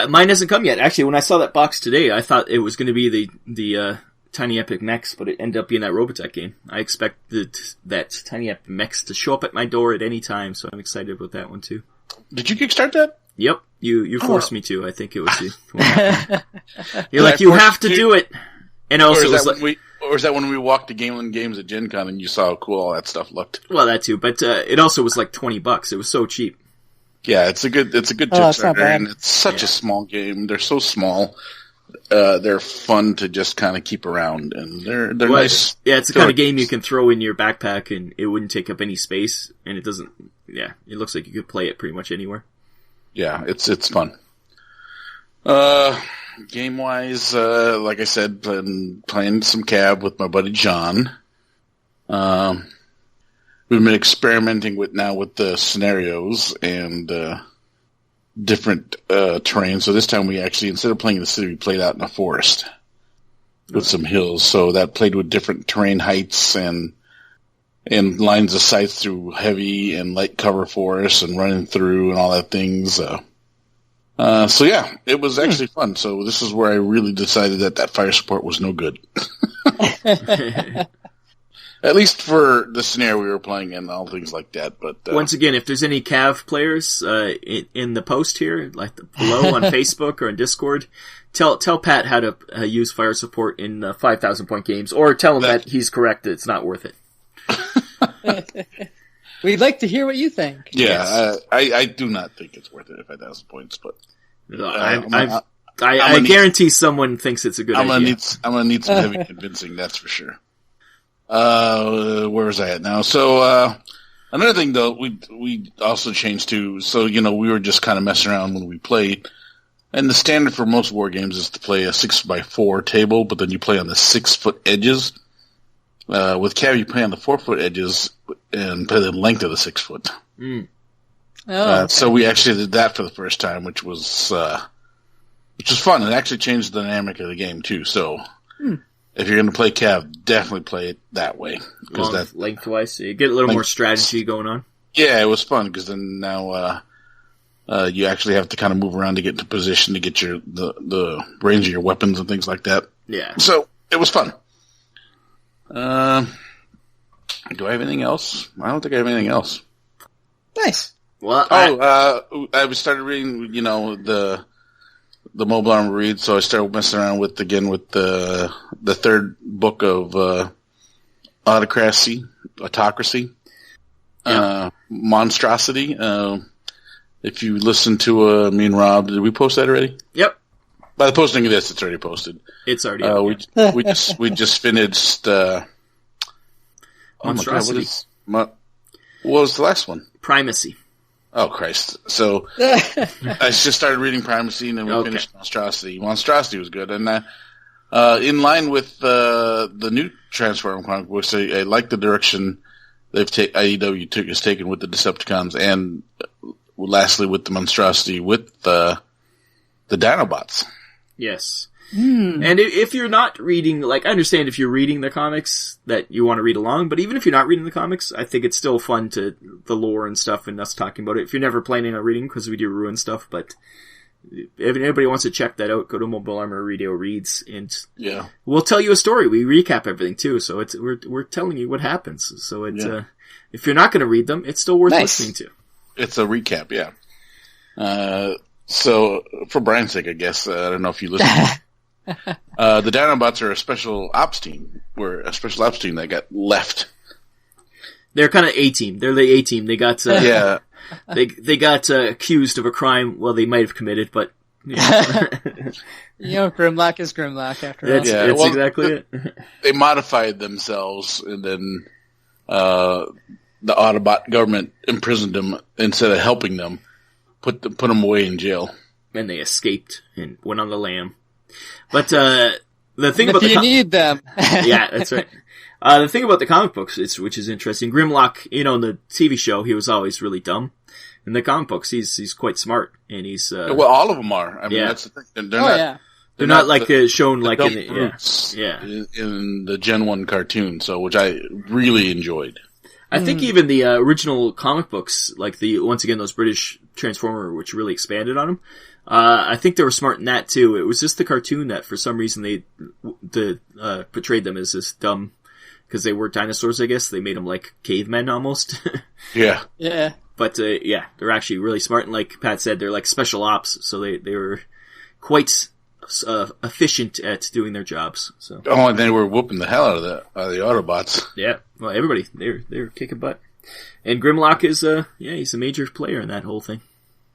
Mine hasn't come yet. Actually, when I saw that box today, I thought it was going to be the Tiny Epic Mechs, but it ended up being that Robotech game. I expect that Tiny Epic Mechs to show up at my door at any time, so I'm excited about that one too. Did you kickstart that? Yep, you forced me to. I think it was you. You're like, you have to do it. And also, or is that when we walked to Gameland Games at Gen Con and you saw how cool all that stuff looked? Well, that too, but it also was like $20. It was so cheap. Yeah, it's a good Kickstarter, and it's such a small game. They're so small. They're fun to just kind of keep around, and they're nice. Yeah, it's the kind of game you can throw in your backpack, and it wouldn't take up any space, and it doesn't. Yeah, it looks like you could play it pretty much anywhere. Yeah, it's fun. Game wise, like I said, been playing some cab with my buddy John. We've been experimenting with the scenarios and different terrain. So this time we actually, instead of playing in the city, we played out in a forest with some hills. So that played with different terrain heights and lines of sight through heavy and light cover forests and running through and all that things. So yeah, it was actually fun. So this is where I really decided that fire support was no good. At least for the scenario we were playing and all things like that. But once again, if there's any Cav players in the post here, like below on Facebook or in Discord, tell Pat how to use fire support in 5,000 point games, or tell him that he's correct, that it's not worth it. We'd like to hear what you think. Yeah, yes. I do not think it's worth it at 5,000 points, but I guarantee someone thinks it's a good idea. I'm gonna need some heavy convincing, that's for sure. Where was I at now? So, another thing though, we also changed too. So, we were just kind of messing around when we played. And the standard for most war games is to play a 6x4 table, but then you play on the 6-foot edges. With Cav, you play on the 4-foot edges and play the length of the 6 foot. Mm. Okay. So we actually did that for the first time, which was fun. It actually changed the dynamic of the game too. So, if you're going to play Cav, definitely play it that way. Because lengthwise, so you get a little more strategy going on. Yeah, it was fun because then now you actually have to kind of move around to get into position to get the range of your weapons and things like that. Yeah. So it was fun. Do I have anything else? I don't think I have anything else. Nice. Well, I started reading, the Mobile Armor read, so I started messing around with the third book of Autocracy, Monstrosity. If you listen to me and Rob, did we post that already? Yep. By the posting of this, it's already posted. It's already up, we just finished Monstrosity. What was the last one? Primacy. Oh, Christ. So, I just started reading Primacy, and then we finished Monstrosity. Monstrosity was good, and in line with the new Transformer comic books, I like the direction IDW has taken with the Decepticons, and lastly with the Monstrosity with the Dinobots. Yes. And if you're not reading, like, I understand if you're reading the comics that you want to read along, but even if you're not reading the comics, I think it's still fun to the lore and stuff and us talking about it. If you're never planning on reading, because we do ruin stuff, but if anybody wants to check that out, go to Mobile Armor Radio Reads, and we'll tell you a story. We recap everything too, so we're telling you what happens. So if you're not going to read them, it's still worth listening to. It's a recap, yeah. So for Brian's sake, I guess I don't know if you listen. The Dinobots are a special ops team. We're a special ops team that got left. They're kind of A-team. They're the A-team. They got they got accused of a crime. Well, they might have committed, but Grimlock is Grimlock after all. That's exactly it. They modified themselves, and then the Autobot government imprisoned them instead of helping them. Put them away in jail, and they escaped and went on the lam. But the thing about you need them, yeah, that's right. The thing about the comic books, which is interesting, Grimlock, in the TV show, he was always really dumb. In the comic books, he's quite smart, and he's well, all of them are. I mean, that's the thing. They're not like shown like in the Gen 1 cartoon, which I really enjoyed. I think even the original comic books, like once again those British Transformer, which really expanded on them, I think they were smart in that too. It was just the cartoon that for some reason they portrayed them as this dumb, because they were dinosaurs, I guess. They made them like cavemen almost. Yeah. Yeah. But they're actually really smart, and like Pat said, they're like special ops, so they were quite efficient at doing their jobs. So. Oh, and they were whooping the hell out of the Autobots. Yeah, well, everybody they're kicking butt, and Grimlock is he's a major player in that whole thing.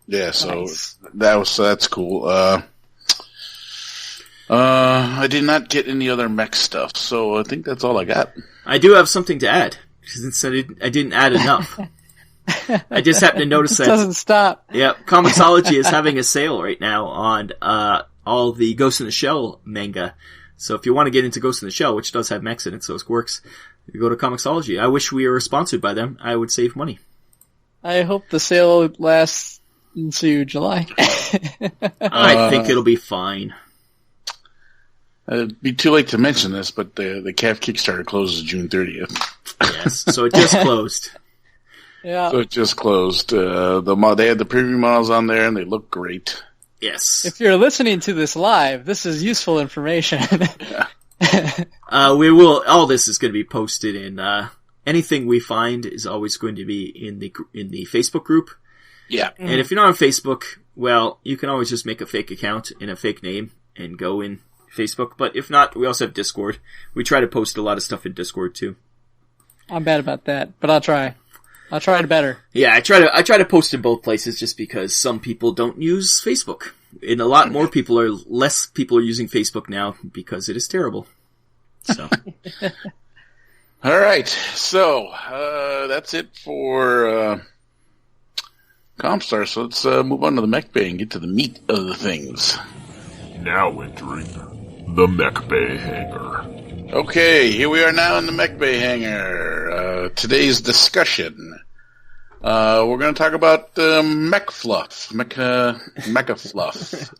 Yeah, so that's cool. I did not get any other mech stuff, so I think that's all I got. I do have something to add, since I didn't add enough. I just happened to notice that... It doesn't stop. Yeah, Comixology is having a sale right now on all the Ghost in the Shell manga. So if you want to get into Ghost in the Shell, which does have mechs in it, so it works, you go to Comixology. I wish we were sponsored by them. I would save money. I hope the sale lasts into July. I think it'll be fine. It'd be too late to mention this, but the CAF Kickstarter closes June 30th. Yes, so it just closed. Yeah. So it just closed. They had the preview models on there, and they look great. Yes. If you're listening to this live, this is useful information. We will. All this is going to be posted in. Anything we find is always going to be in the Facebook group. Yeah. And if you're not on Facebook, well, you can always just make a fake account in a fake name and go in Facebook. But if not, we also have Discord. We try to post a lot of stuff in Discord too. I'm bad about that, but I'll try. I'll try it better. Yeah, I try to post in both places just because some people don't use Facebook. And less people are using Facebook now because it is terrible. So. All right. So, that's it for, ComStar. So let's, move on to the MechBay and get to the meat of the things. Now entering the MechBay Hanger. Okay, here we are now in the MechBay Hanger. Today's discussion. We're going to talk about Mech Fluff. Mecha Fluff.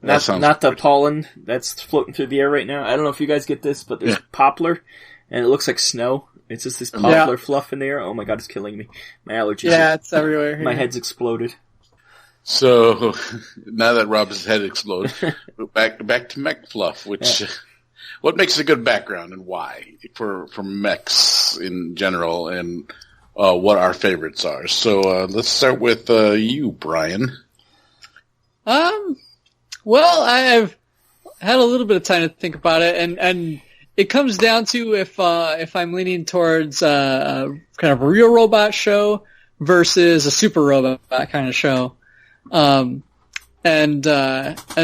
Not the pollen that's floating through the air right now. I don't know if you guys get this, but there's poplar, and it looks like snow. It's just this poplar fluff in the air. Oh my god, it's killing me. My allergies. Yeah, it's everywhere. My head's exploded. So, now that Rob's head exploded, back to Mech Fluff, which... What makes a good background and why for mechs in general, and what our favorites are. So let's start with you, Brian. Well, I've had a little bit of time to think about it, and it comes down to if I'm leaning towards kind of a real robot show versus a super robot kind of show. And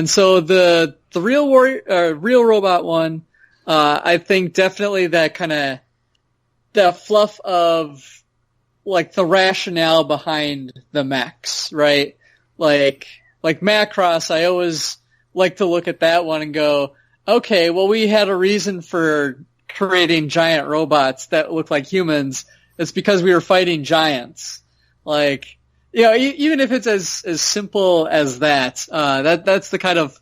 so the real robot one, I think definitely that kind of, the fluff of, like, the rationale behind the mechs, right? Like Macross, I always like to look at that one and go, okay, well, we had a reason for creating giant robots that look like humans. It's because we were fighting giants. Like, even if it's as simple as that, that's the kind of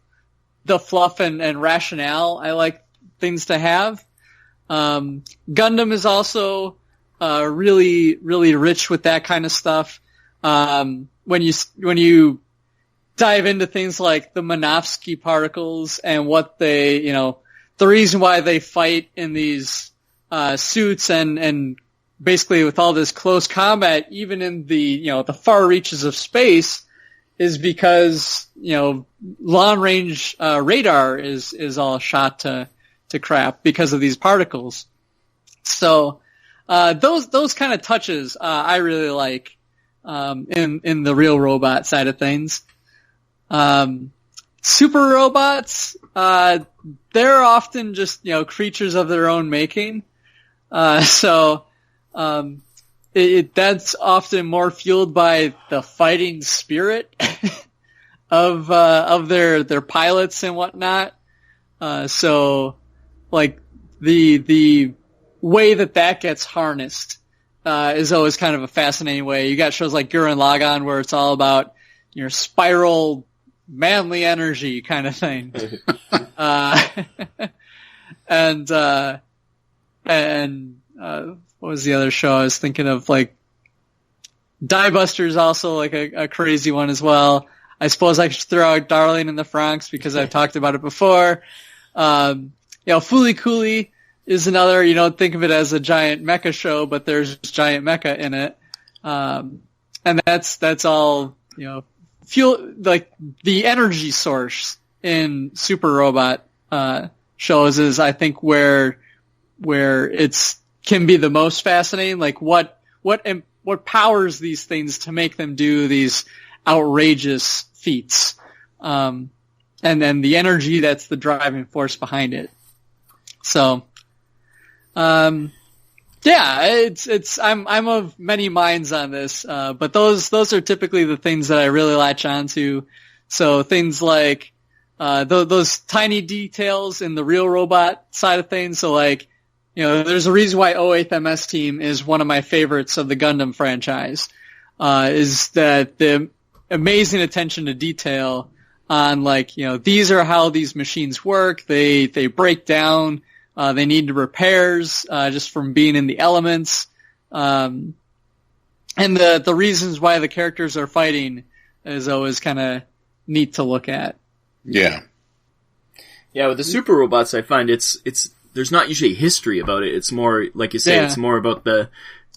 the fluff and rationale I like things to have. Gundam is also really, really rich with that kind of stuff. When you dive into things like the Minovsky particles and what they, the reason why they fight in these suits and basically with all this close combat, even in the the far reaches of space, is because long range radar is all shot to crap because of these particles. So those kind of touches I really like in the real robot side of things. Super robots, they're often just creatures of their own making. So that's often more fueled by the fighting spirit of their pilots and whatnot. So like the way that gets harnessed is always kind of a fascinating way. You got shows like Gurren Lagann where it's all about your spiral manly energy kind of thing. And what was the other show I was thinking of? Like Die Buster's also like a crazy one as well. I suppose I should throw out Darling in the Franxx because I've talked about it before. Fooly Cooly is another, you don't think of it as a giant mecha show, but there's giant mecha in it. And that's all, fuel, like the energy source in Super Robot, shows is, I think, where it's, can be the most fascinating. Like what powers these things to make them do these outrageous feats. And then the energy that's the driving force behind it. So, I'm of many minds on this, but those are typically the things that I really latch on to. So things like, those tiny details in the real robot side of things. So like, there's a reason why 08th MS Team is one of my favorites of the Gundam franchise, is that the amazing attention to detail on like, these are how these machines work. They break down. They need repairs, just from being in the elements. And the reasons why the characters are fighting is always kind of neat to look at. Yeah. Yeah, with the super robots, I find it's, there's not usually history about it. It's more, like you say, It's more about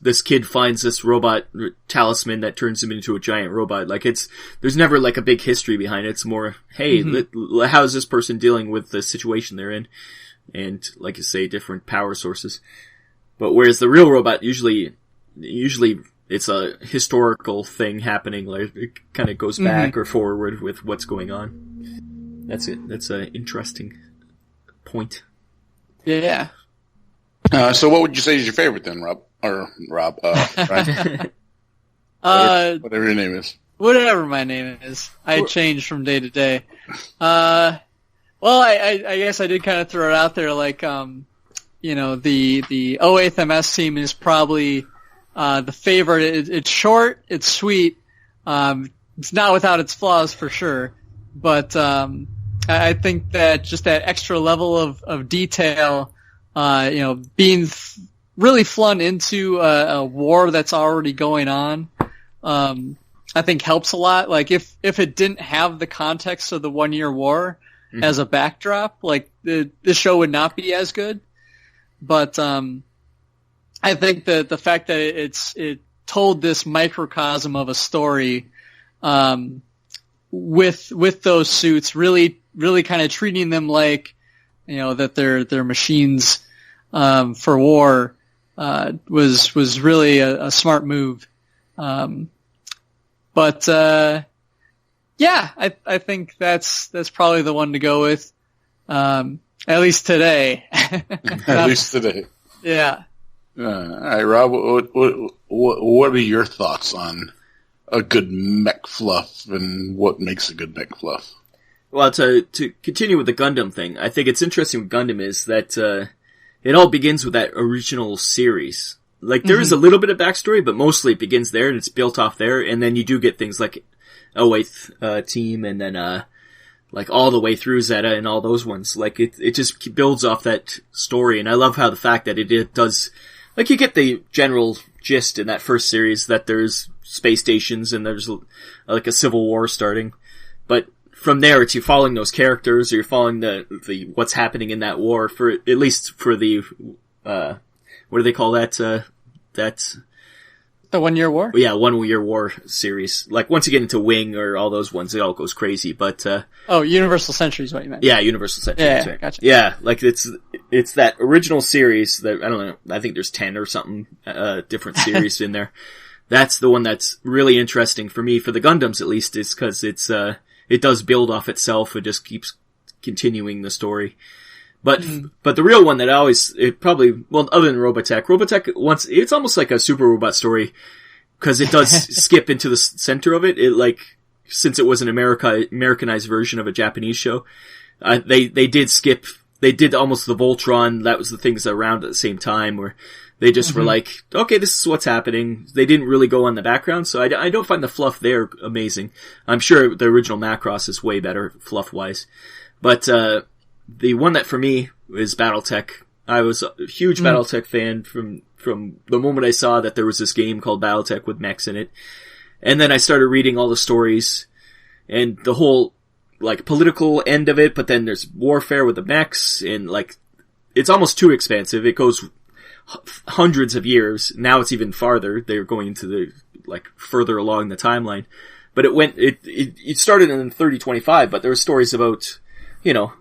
this kid finds this robot talisman that turns him into a giant robot. Like there's never like a big history behind it. It's more, hey, how's this person dealing with the situation they're in? And, like you say, different power sources. But whereas the real robot, usually it's a historical thing happening, like it kind of goes back or forward with what's going on. That's it. That's an interesting point. Yeah. So what would you say is your favorite then, Rob? Or Rob, Ryan? Whatever your name is. Whatever my name is. I change from day to day. Well, I guess I did kind of throw it out there, like, the 08th MS Team is probably, the favorite. It's short, it's sweet, it's not without its flaws for sure, but, I think that just that extra level of detail, being really flung into a war that's already going on, I think helps a lot. Like if it didn't have the context of the 1 year war as a backdrop, like the show would not be as good. But I think that the fact that it told this microcosm of a story, with those suits, really kind of treating them like, that they're machines, for war, was really a smart move. But Yeah, I think that's probably the one to go with. At least today. At least today. Yeah. All right, Rob. What are your thoughts on a good mech fluff and what makes a good mech fluff? Well, to continue with the Gundam thing, I think it's interesting with Gundam is that it all begins with that original series. Like, there is a little bit of backstory, but mostly it begins there, and it's built off there, and then you do get things like 08th team, and then like all the way through Zeta and all those ones. Like, it just builds off that story, and I love how the fact that it does, like, you get the general gist in that first series that there's space stations and there's like a civil war starting, but from there, it's you're following those characters, or you're following the what's happening in that war for at least for the what do they call that? That's the 1 Year War. Yeah, 1 Year War series. Like once you get into Wing or all those ones, it all goes crazy. But Universal Century is what you meant. Yeah, Universal Century. Yeah, right. Gotcha. Yeah, like it's that original series that I don't know. I think there's 10 or something different series in there. That's the one that's really interesting for me, for the Gundams at least, is because it does build off itself. It just keeps continuing the story. But the real one that other than Robotech once, it's almost like a Super Robot story, because it does skip into the center of it. It, like, since it was an Americanized version of a Japanese show, they did almost the Voltron, that was the things around at the same time, where they just were like, okay, this is what's happening. They didn't really go on the background, so I don't find the fluff there amazing. I'm sure the original Macross is way better, fluff-wise. But, the one that for me is Battletech. I was a huge Battletech fan from the moment I saw that there was this game called Battletech with mechs in it. And then I started reading all the stories and the whole, like, political end of it, but then there's warfare with the mechs, and, like, it's almost too expansive. It goes hundreds of years. Now it's even farther. They're going into the, like, further along the timeline. But it started in 3025, but there were stories about, you know,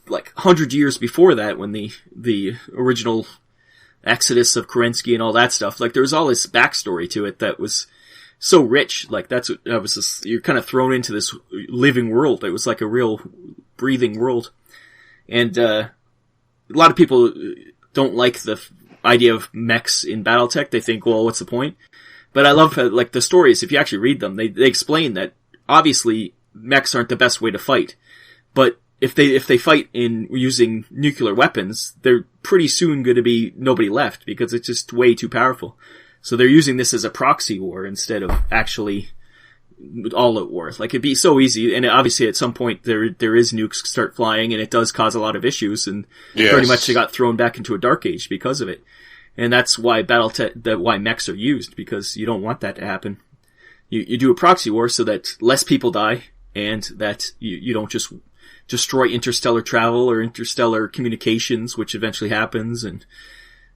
like 100 years before that, when the original exodus of Kerensky and all that stuff. Like, there was all this backstory to it that was so rich. Like, you're kind of thrown into this living world. It was like a real breathing world. And, a lot of people don't like the idea of mechs in Battletech. They think, well, what's the point? But I love, like, the stories. If you actually read them, they explain that obviously mechs aren't the best way to fight. But if they fight in using nuclear weapons, they're pretty soon going to be nobody left, because it's just way too powerful. So they're using this as a proxy war instead of actually all-out war. Like, it'd be so easy, and obviously at some point there is nukes start flying, and it does cause a lot of issues, and pretty much they got thrown back into a dark age because of it. And that's why why mechs are used, because you don't want that to happen. You do a proxy war so that less people die, and that you don't just destroy interstellar travel or interstellar communications, which eventually happens. And,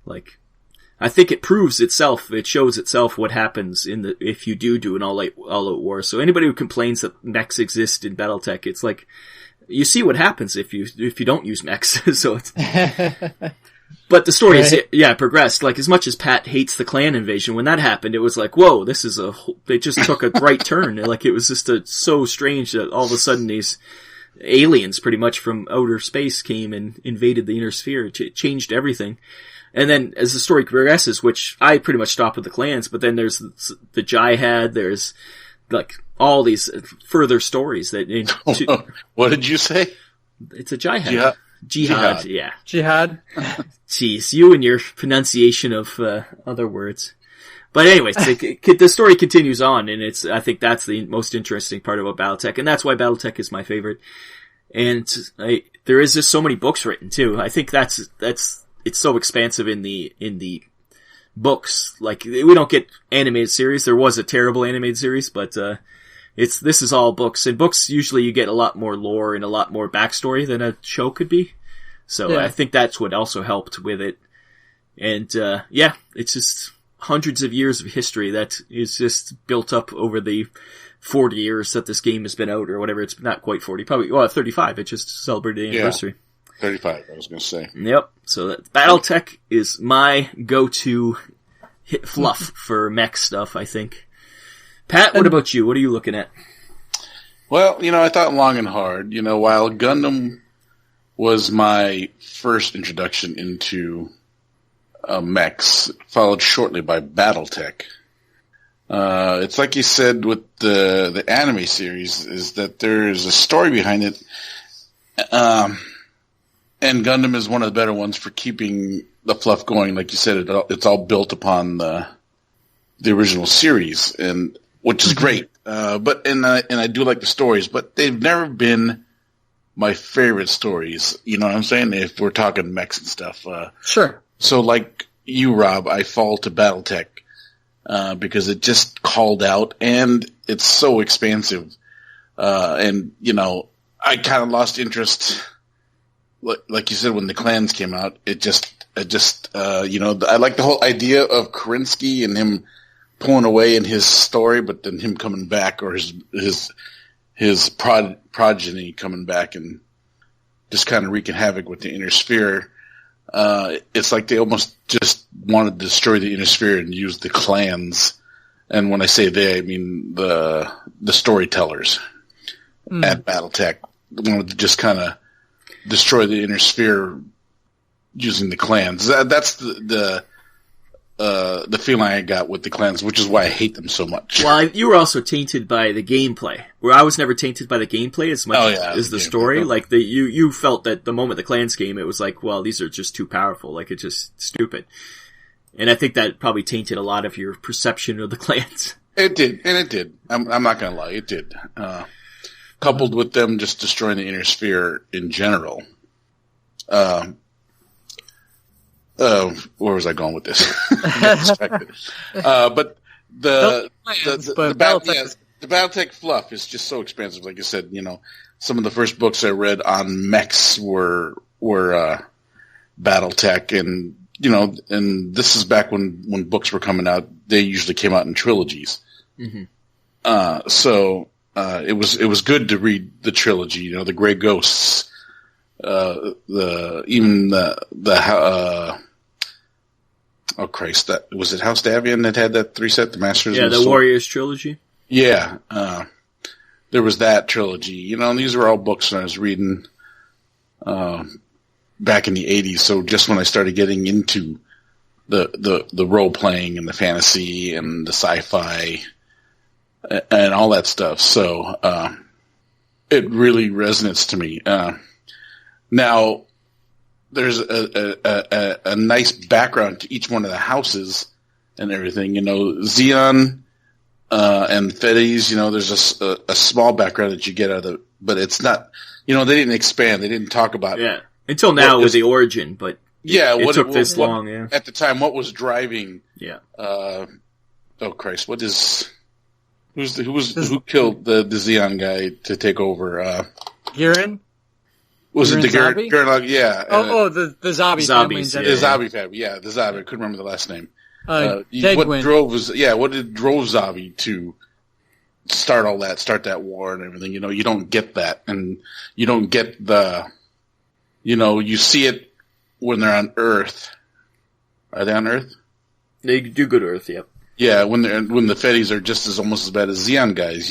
like, I think it proves itself, it shows itself what happens if you do an all-out war. So anybody who complains that mechs exist in Battletech, it's like, you see what happens if you don't use mechs. So it's, but the story is, progressed. Like, as much as Pat hates the clan invasion, when that happened, it was like, whoa, they just took a right turn. Like, it was just so strange that all of a sudden these aliens pretty much from outer space came and invaded the inner sphere. It changed everything. And then as the story progresses, which I pretty much stopped with the clans, but then there's the Jihad, there's, like, all these further stories that... What did you say? It's a Jihad. Jihad, yeah. Jihad. Jeez, you and your pronunciation of other words. But anyways, the story continues on, and I think that's the most interesting part about Battletech, and that's why Battletech is my favorite. And there is just so many books written too. I think it's so expansive in the books. Like, we don't get animated series. There was a terrible animated series, but this is all books. And books, usually you get a lot more lore and a lot more backstory than a show could be. So I think that's what also helped with it. And it's just hundreds of years of history that is just built up over the 40 years that this game has been out, or whatever. It's not quite 40, probably, 35. It just celebrated the anniversary. 35, I was going to say. Yep. So Battletech is my go-to fluff for mech stuff, I think. Pat, what about you? What are you looking at? Well, I thought long and hard. While Gundam was my first introduction into mechs, followed shortly by Battletech. It's like you said with the anime series, is that there's a story behind it. And Gundam is one of the better ones for keeping the fluff going. Like you said, it's all built upon the original series, and which is great. But I do like the stories, but they've never been my favorite stories. You know what I'm saying? If we're talking mechs and stuff. Sure. So like you, Rob, I fall to Battletech because it just called out, and it's so expansive. And I kind of lost interest. Like you said, when the clans came out, I like the whole idea of Kerensky and him pulling away in his story, but then him coming back, or his progeny coming back and just kind of wreaking havoc with the Inner Sphere. It's like they almost just wanted to destroy the Inner Sphere and use the clans. And when I say they, I mean the storytellers at Battletech wanted to just kind of destroy the Inner Sphere using the clans. That's the feeling I got with the clans, which is why I hate them so much. Well, you were also tainted by the gameplay, where I was never tainted by the gameplay as much as the story. Like you felt that the moment the clans came, it was like, well, these are just too powerful. Like, it's just stupid. And I think that probably tainted a lot of your perception of the clans. It did, and it did. I'm not gonna lie, it did. Coupled with them just destroying the Inner Sphere in general. Where was I going with this? But the Battletech fluff is just so expansive. Like I said, some of the first books I read on mechs were Battletech, and and this is back when books were coming out. They usually came out in trilogies. Mm-hmm. So it was good to read the trilogy. The Grey Ghosts, oh Christ! Was it House Davian that had that 3-set, the Masters? Yeah, the Warriors trilogy. Yeah, there was that trilogy. And these were all books I was reading back in the 80s. So just when I started getting into the role playing and the fantasy and the sci-fi and all that stuff, so it really resonates to me. Now, there's a nice background to each one of the houses and everything. Xeon and Fedes, there's a small background that you get out of it, but it's not, they didn't expand. They didn't talk about it. Yeah. Until now with the origin, but it took this long, yeah. At the time, what was driving? Yeah. Oh Christ! Who killed the Xeon guy to take over? Gurren? Was it the Gurren? Yeah. The Zabi family. The Zabi family. Yeah, the Zabi. I couldn't remember the last name. What drove Zabi to start all that, start that war and everything? You don't get that, and you don't get the. You see it when they're on Earth. Are they on Earth? They do go to Earth. Yep. Yeah, when the Fedes are just almost as bad as Xeon guys.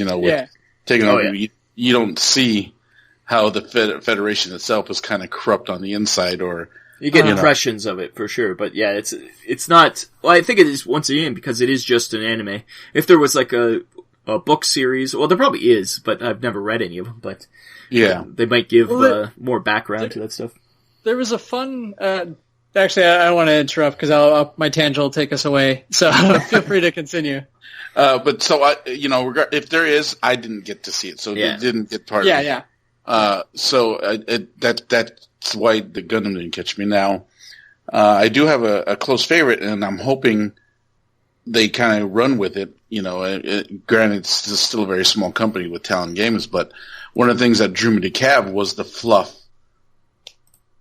Taking over. Yeah. You don't see how the Federation itself is kind of corrupt on the inside, or you get impressions of it for sure. But yeah, it's not. Well, I think it is once again because it is just an anime. If there was like a book series, well, there probably is, but I've never read any of them. But yeah, they might give more background to that stuff. There was a fun. Actually, I don't want to interrupt because my tangent will take us away. So feel free to continue. But so if there is, I didn't get to see it, so it didn't get part of it. Yeah. So that's why the Gundam didn't catch me. Now, I do have a close favorite, and I'm hoping they kind of run with it. Granted, it's still a very small company with Talon Games, but one of the things that drew me to Cav was the fluff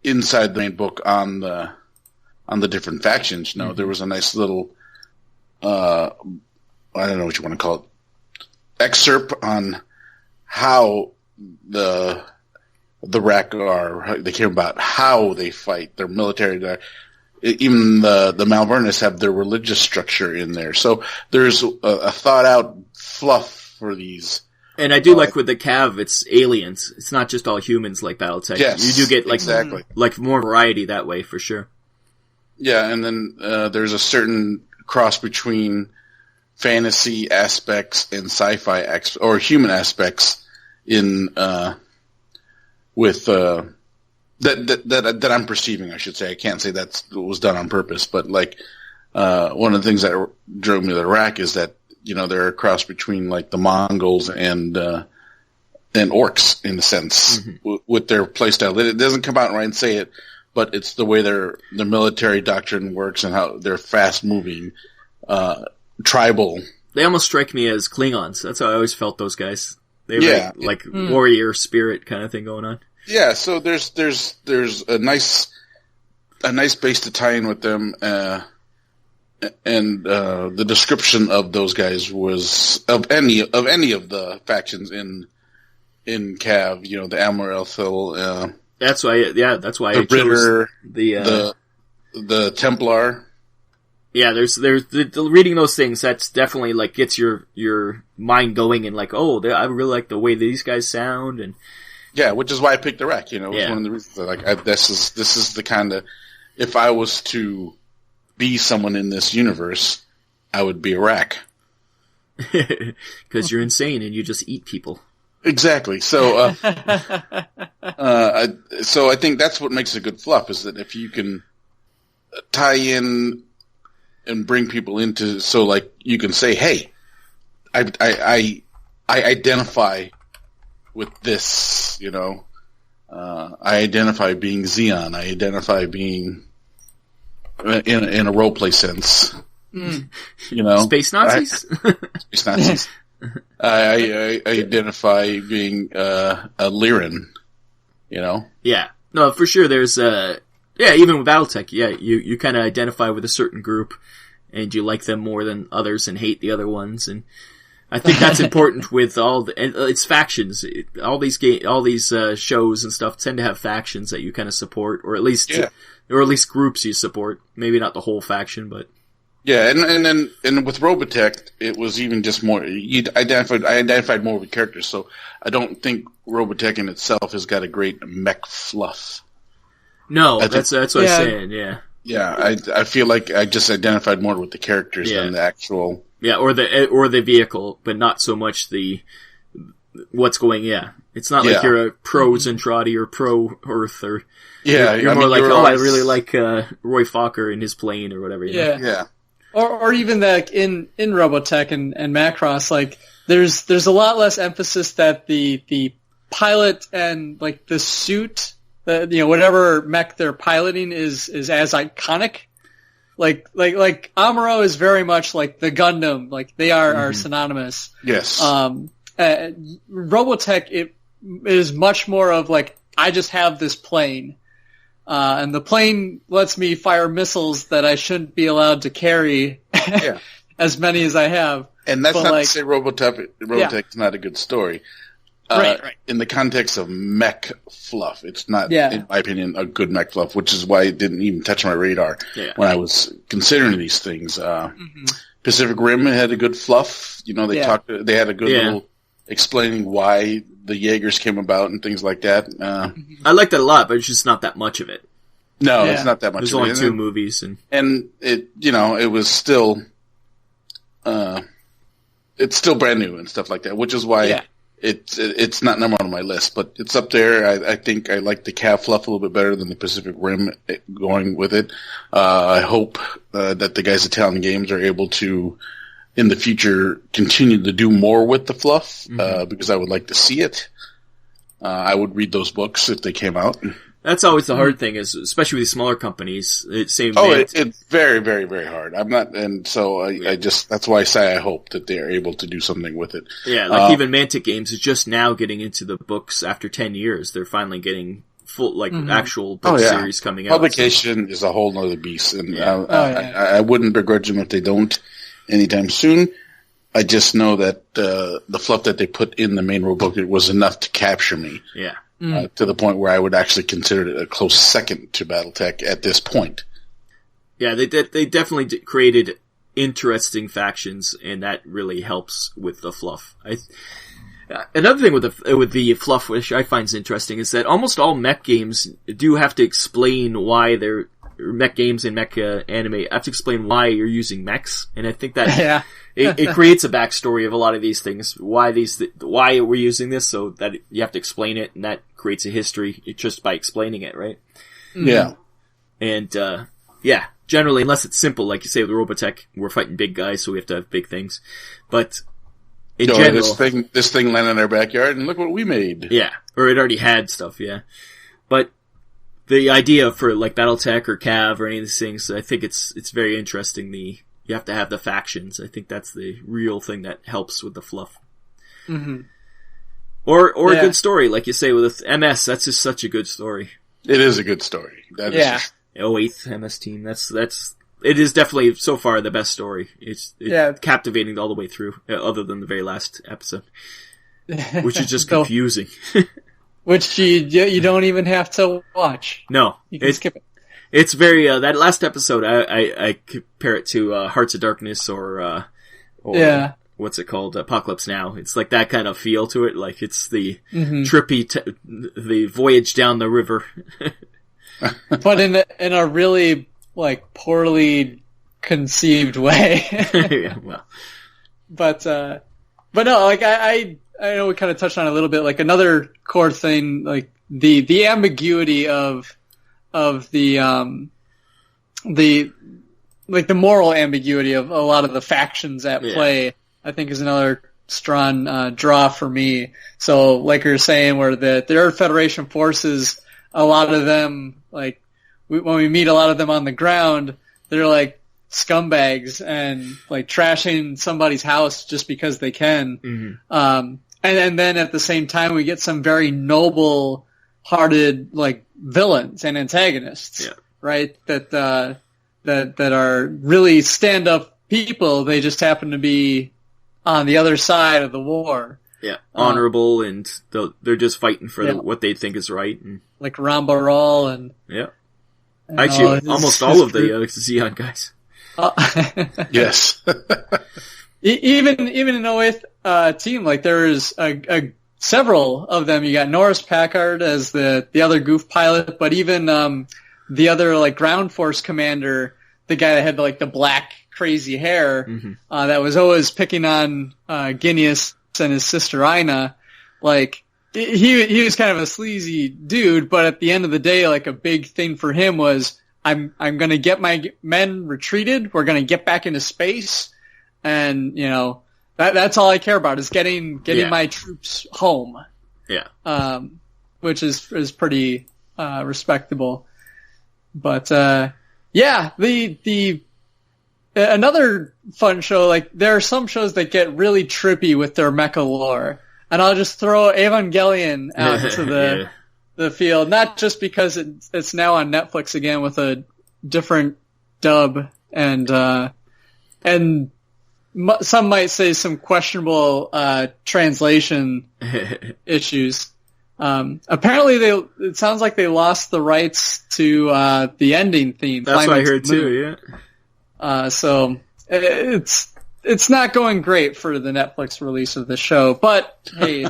inside the main book on the different factions. There was a nice little, I don't know what you want to call it, excerpt on how the Rakgar, they came about how they fight, their military, even the Malvernis have their religious structure in there. So there's a thought out fluff for these And I do like with the Cav, it's aliens. It's not just all humans like Battletech. Yes, you do get exactly. like more variety that way for sure. Yeah, and then there's a certain cross between fantasy aspects and sci-fi or human aspects in with that I'm perceiving. I should say. I can't say that was done on purpose, but like one of the things that drove me to Iraq is that they're a cross between like the Mongols and orcs in a sense with their playstyle. It doesn't come out right and say it, but it's the way their military doctrine works and how they're fast moving, tribal. They almost strike me as Klingons. That's how I always felt those guys. They have like warrior spirit kind of thing going on. Yeah, so there's a nice base to tie in with them. And the description of those guys was of any of the factions in Cav, the Amarelthil, that's why the Ritter, the Templar. Yeah, there's reading those things. That's definitely like gets your mind going and like, oh, I really like the way these guys sound and yeah, which is why I picked Iraq. It was one of the reasons that, this is the kind of, if I was to be someone in this universe, I would be Iraq. Because you're insane and you just eat people. Exactly. So, so I think that's what makes a good fluff is that if you can tie in and bring people into, so like you can say, hey, I identify with this, I identify being Xeon. I identify being in a role play sense, space Nazis. Space Nazis. I identify being a Lyran. Yeah, no, for sure. There's even with Battletech, you kind of identify with a certain group, and you like them more than others, and hate the other ones, and I think that's important with it's factions. All these shows and stuff tend to have factions that you kind of support, or at least groups you support. Maybe not the whole faction, but yeah. And with Robotech, it was even just more. I identified more with characters, so I don't think Robotech in itself has got a great mech fluff. No, that's what I'm saying. Yeah. Yeah, I feel like I just identified more with the characters than the actual. Yeah, or the vehicle, but not so much the what's going. Yeah, it's not like you're a pro Zentradi or pro Earth or you're more like I really like Roy Fokker in his plane or whatever. Yeah. Or even that in Robotech and Macross, like there's a lot less emphasis that the pilot and like the suit, whatever mech they're piloting is as iconic. Like Amuro is very much like the Gundam, like they are synonymous. Yes. Robotech, it is much more of like, I just have this plane, and the plane lets me fire missiles that I shouldn't be allowed to carry as many as I have. And that's not to say Robotech is not a good story. Right. In the context of mech fluff, it's not, in my opinion, a good mech fluff, which is why it didn't even touch my radar when I was considering these things. Pacific Rim had a good fluff. They had a good little explaining why the Jaegers came about and things like that. I like that a lot, but it's just not that much of it. No, it's not that much. There's only 2 movies, and it, it was still, it's still brand new and stuff like that, which is why. It's not number 1 on my list, but it's up there. I think I like the Cav fluff a little bit better than the Pacific Rim going with it. I hope that the guys at Talon Games are able to, in the future, continue to do more with the fluff, because I would like to see it. I would read those books if they came out. That's always the hard thing, is especially with these smaller companies. It's very, very, very hard. I'm not, and so I just, that's why I say I hope that they are able to do something with it. Yeah, like even Mantic Games is just now getting into the books after 10 years. They're finally getting full, actual book series coming out. Publication is a whole nother beast, and I wouldn't begrudge them if they don't anytime soon. I just know that the fluff that they put in the main rule book, it was enough to capture me. Yeah. To the point where I would actually consider it a close second to Battletech at this point. Yeah, they definitely created interesting factions, and that really helps with the fluff. Another thing with the fluff, which I find is interesting, is that almost all mech games do have to explain why they're mech games and mecha anime have to explain why you're using mechs, and I think that it creates a backstory of a lot of these things, why we're using this, so that you have to explain it, and that creates a history just by explaining it, right? Yeah. And generally, unless it's simple, like you say with Robotech, we're fighting big guys, so we have to have big things. But in general, this thing landed in our backyard, and look what we made. Yeah, or it already had stuff. Yeah, but the idea for like BattleTech or Cav or any of these things, I think it's very interesting. You have to have the factions. I think that's the real thing that helps with the fluff. Mm-hmm. Or a good story, like you say with MS. That's just such a good story. It is a good story. That is just... 08th MS team. It is definitely so far the best story. It's captivating all the way through, other than the very last episode, which is just confusing. Which you don't even have to watch. No, you can skip it. It's very that last episode. I compare it to Hearts of Darkness or what's it called? Apocalypse Now. It's like that kind of feel to it. Like it's the trippy, the voyage down the river. But in a really like poorly conceived way. Yeah, well. But no, like I know we kind of touched on it a little bit. Like another core thing, like the ambiguity of the moral ambiguity of a lot of the factions at play, I think is another strong draw for me. So like you're saying, where the Earth Federation forces, a lot of them, like, when we meet a lot of them on the ground, they're like scumbags and like trashing somebody's house just because they can. Mm-hmm. And then at the same time, we get some very noble-hearted, like, villains and antagonists, right? That are really stand-up people. They just happen to be on the other side of the war. Yeah, honorable, and they're just fighting for what they think is right. And... like Rambaral and... Yeah. Actually, almost all of the Xeon guys. Yes. Even in 08th team, like there's several of them. You got Norris Packard as the other goof pilot, but even the other like ground force commander, the guy that had like the black crazy hair, that was always picking on Guineas and his sister Ina, like he was kind of a sleazy dude, but at the end of the day, like a big thing for him was I'm gonna get my men retreated. We're gonna get back into space, and you know that's all I care about is getting my troops home. Yeah, which is pretty respectable. But the another fun show, like there are some shows that get really trippy with their mecha lore. And I'll just throw Evangelion out into the field, not just because it's now on Netflix again with a different dub and some might say some questionable translation issues. Apparently it sounds like they lost the rights to the ending theme. That's what I heard too, yeah. So it's not going great for the Netflix release of the show, but hey,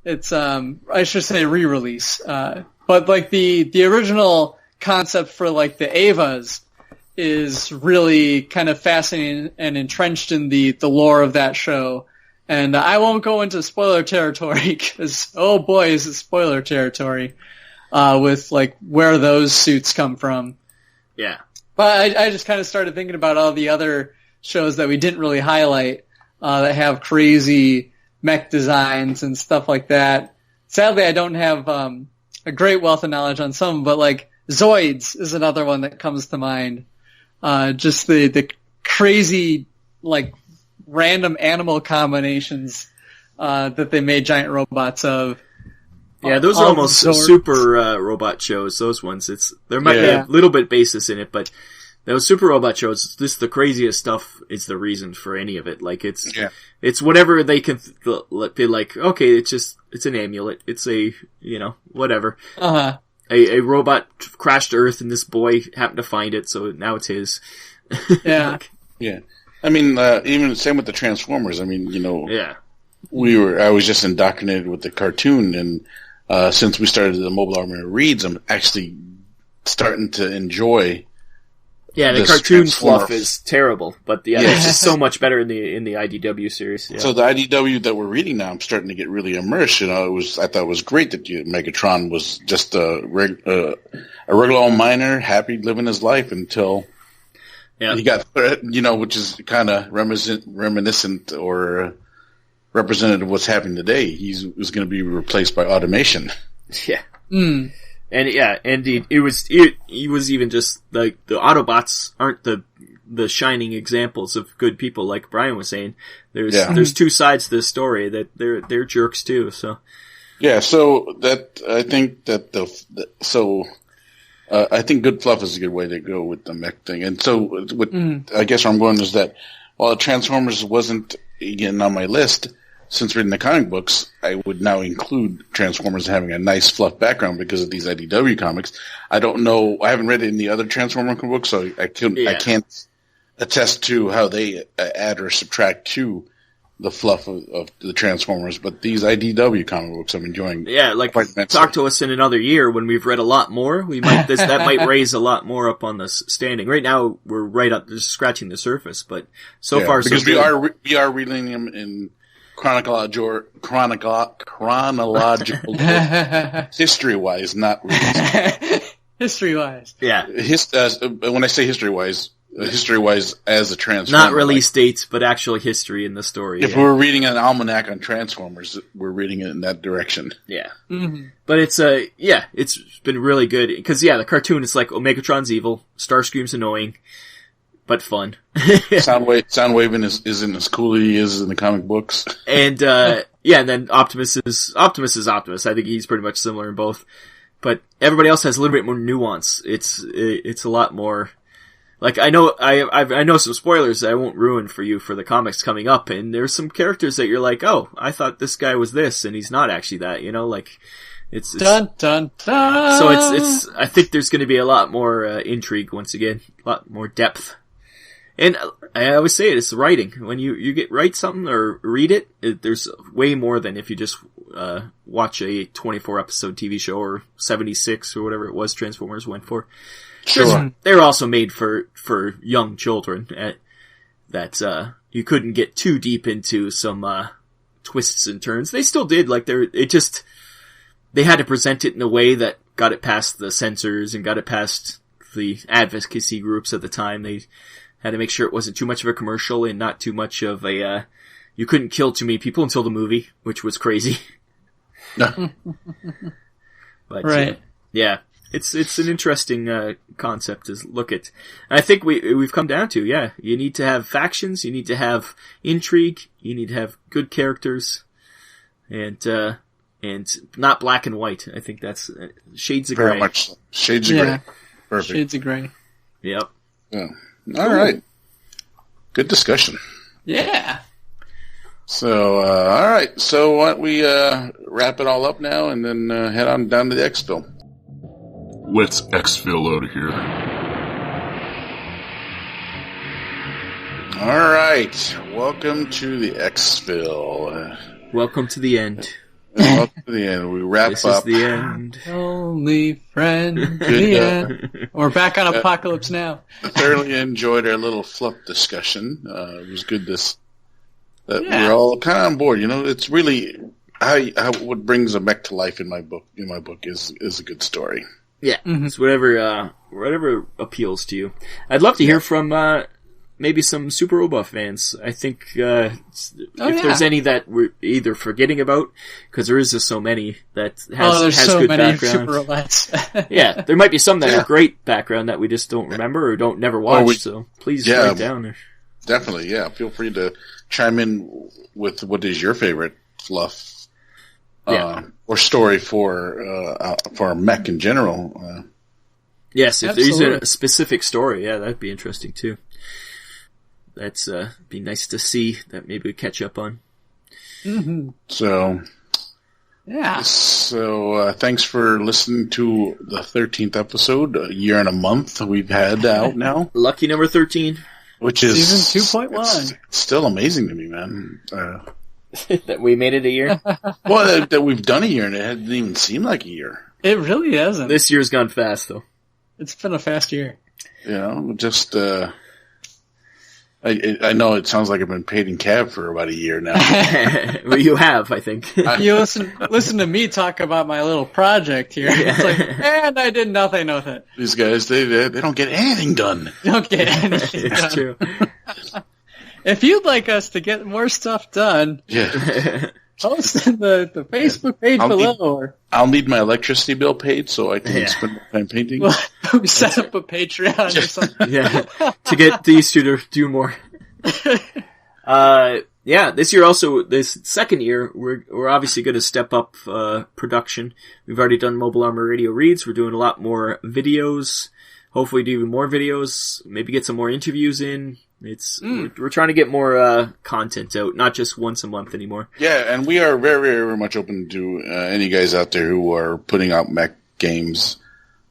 it's I should say re-release. But like the original concept for like the Evas is really kind of fascinating and entrenched in the lore of that show. And I won't go into spoiler territory because, oh boy, is it spoiler territory, with like where those suits come from. Yeah. But I just kind of started thinking about all the other shows that we didn't really highlight, that have crazy mech designs and stuff like that. Sadly, I don't have, a great wealth of knowledge on some, but like Zoids is another one that comes to mind. Just the crazy, like, random animal combinations, that they made giant robots of. Yeah, those are almost super, robot shows, those ones. There might be a little bit basis in it, but those super robot shows, this the craziest stuff is the reason for any of it. Like, it's whatever they can be like, okay, it's an amulet. It's a, whatever. Uh-huh. A robot crashed Earth and this boy happened to find it, so now it's his. Yeah. Yeah. I mean, even same with the Transformers. I mean, Yeah. I was just indoctrinated with the cartoon, and since we started the Mobile Armor Reads, I'm actually starting to enjoy. Yeah, the cartoon fluff is terrible, but it's just so much better in the IDW series. Yeah. So the IDW that we're reading now, I'm starting to get really immersed. I thought it was great that Megatron was just a regular old miner, happy living his life until he got, which is kind of reminiscent or representative of what's happening today. He was going to be replaced by automation. Yeah. Mm. And he was even just like the Autobots aren't the shining examples of good people like Brian was saying. There's two sides to this story that they're jerks too. So so that I think that I think good fluff is a good way to go with the mech thing. And so I guess where I'm going is that while Transformers wasn't again on my list. Since reading the comic books, I would now include Transformers having a nice fluff background because of these IDW comics. I don't know. I haven't read any other Transformer comic books, so I can't attest to how they add or subtract to the fluff of the Transformers. But these IDW comic books I'm enjoying. Yeah, like talk to us in another year when we've read a lot more. That might raise a lot more up on the standing. Right now, we're right up just scratching the surface, but so far because so good. we are reading them in chronological history-wise, not really. History-wise. Yeah. When I say history-wise as a Transformer. Not release dates, but actual history in the story. If we're reading an almanac on Transformers, we're reading it in that direction. Yeah. Mm-hmm. But it's been really good. Because, the cartoon is like, Megatron's evil, Starscream's annoying, but fun. Soundwave isn't as cool as he is in the comic books. And, and then Optimus is Optimus. I think he's pretty much similar in both. But everybody else has a little bit more nuance. It's a lot more, like, I know some spoilers that I won't ruin for you for the comics coming up, and there's some characters that you're like, oh, I thought this guy was this, and he's not actually that, like, it's dun, dun, dun. So I think there's gonna be a lot more, intrigue once again, a lot more depth. And I always say it's writing. When you write something or read it, there's way more than if you just watch a 24 episode TV show or 76 or whatever it was Transformers went for. Sure. They're also made for young children that you couldn't get too deep into some twists and turns. They still did, like they had to present it in a way that got it past the censors and got it past the advocacy groups at the time. They had to make sure it wasn't too much of a commercial and not too much of a, you couldn't kill too many people until the movie, which was crazy. But, right. It's an interesting, concept to look at. And I think we've come down to, you need to have factions, you need to have intrigue, you need to have good characters, and not black and white. I think that's shades of gray. Very much so. Shades of gray. Perfect. Shades of gray. Yep. Yeah. All right. Good discussion. Yeah. So, all right. So why don't we wrap it all up now and then head on down to the ExFil. Let's ExFil out of here. All right. Welcome to the ExFil. Welcome to the end. Welcome to the end. We wrap this up. This is the end. Only friend. The end. We're back on Apocalypse Now. Thoroughly enjoyed our little fluff discussion. It was good we're all kind of on board. It's really how what brings a mech to life in my book is a good story. Yeah, it's whatever appeals to you. I'd love to hear from maybe some Super Robot fans. I think if there's any that we're either forgetting about, because there is just so many that has so good many background. Super Robots. Yeah, there might be some that have great background that we just don't remember or never watch. So please write down there. Definitely, yeah. Feel free to chime in with what is your favorite fluff or story for mech in general. Yes, if there's a specific story, that'd be interesting too. That's be nice to see that maybe we catch up on. Mm-hmm. So thanks for listening to the 13th episode, a year and a month we've had out now. Lucky number 13. Which is season 2.1. It's still amazing to me, man. That we made it a year? Well, that we've done a year and it didn't even seem like a year. It really hasn't. This year's gone fast, though. It's been a fast year. You know, just, I know it sounds like I've been paid in cab for about a year now. Well, you have, I think. You listen to me talk about my little project here. It's like, and I did nothing with it. These guys, they don't get anything done. Don't get anything done. It's true. If you'd like us to get more stuff done, post in the Facebook page below. I'll need my electricity bill paid so I can spend more time painting. Well, we set up a Patreon or something. Yeah, to get these two to do more. This year also, this second year, we're obviously going to step up production. We've already done Mobile Armor Radio Reads. We're doing a lot more videos. Hopefully do even more videos. Maybe get some more interviews in. We're trying to get more content out, not just once a month anymore. Yeah, and we are very, very much open to any guys out there who are putting out mech games.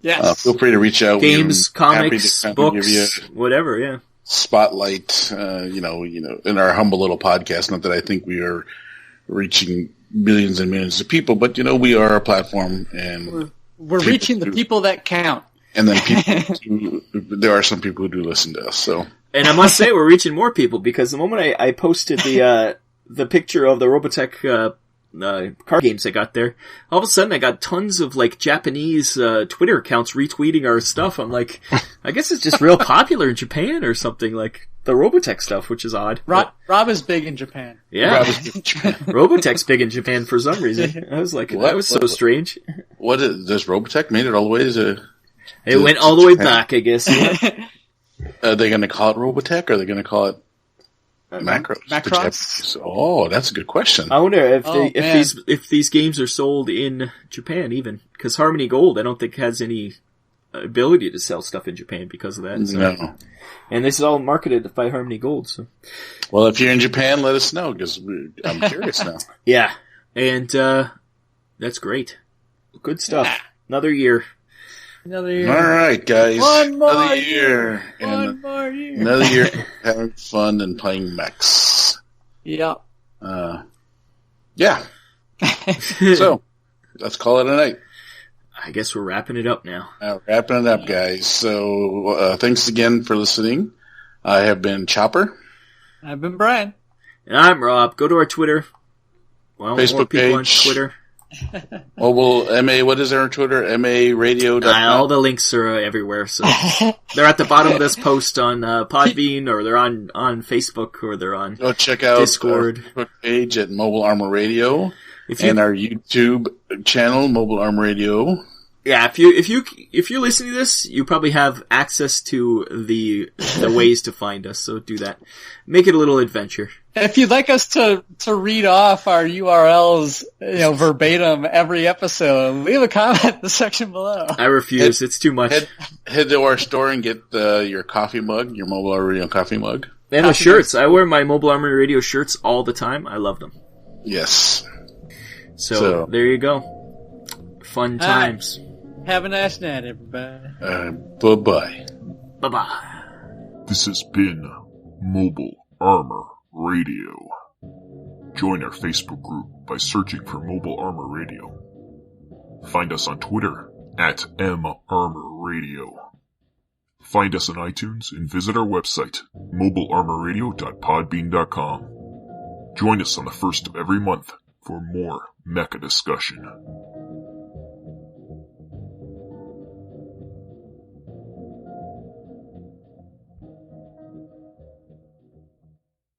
Yes. Feel free to reach out. Games, comics, books, whatever, yeah. Spotlight, in our humble little podcast. Not that I think we are reaching millions and millions of people, but, we are a platform and we're reaching the people that count. And then there are some people who do listen to us, so. And I must say, we're reaching more people because the moment I posted the picture of the Robotech card games I got there, all of a sudden I got tons of Japanese Twitter accounts retweeting our stuff. I'm like, I guess it's just real popular in Japan or something, like the Robotech stuff, which is odd. Rob is big in Japan. Yeah, Rob is big in Japan. Robotech's big in Japan for some reation. I was like, that was so strange. Does Robotech made it all the way to? It went all the way back, I guess. Yeah. Are they going to call it Robotech, or are they going to call it Macros? Macross? Oh, that's a good question. I wonder if these games are sold in Japan, even because Harmony Gold, I don't think has any ability to sell stuff in Japan because of that. So. No, and this is all marketed by Harmony Gold. So, well, if you're in Japan, let us know because I'm curious now. Yeah, and that's great. Good stuff. Another year. Another year. All right, guys. One more Another year. Another year having fun and playing mechs. Yep. Yeah. So, let's call it a night. I guess we're wrapping it up now. Wrapping it up, guys. So, thanks again for listening. I have been Chopper. I've been Brian. And I'm Rob. Go to our Twitter. Well, Facebook page. On Twitter. Mobile MA, what is our Twitter? MARadio.com. All the links are everywhere, so they're at the bottom of this post on Podbean, or they're on Facebook, or they're on Go check out Discord. Our Facebook page at Mobile Armor Radio, and our YouTube channel, Mobile Armor Radio. Yeah, if you're listening to this, you probably have access to the ways to find us, so do that. Make it a little adventure. If you'd like us to read off our URLs, verbatim every episode, leave a comment in the section below. I refuse. It's too much. Head to our store and get your coffee mug, your Mobile Armor Radio coffee mug. And the shirts. I wear my Mobile Armor Radio shirts all the time. I love them. Yes. So there you go. Fun times. Have a nice night, everybody. Bye-bye. Bye-bye. This has been Mobile Armor Radio. Join our Facebook group by searching for Mobile Armor Radio. Find us on Twitter at @MArmorRadio. Find us on iTunes and visit our website, mobilearmorradio.podbean.com. Join us on the first of every month for more Mecha discussion.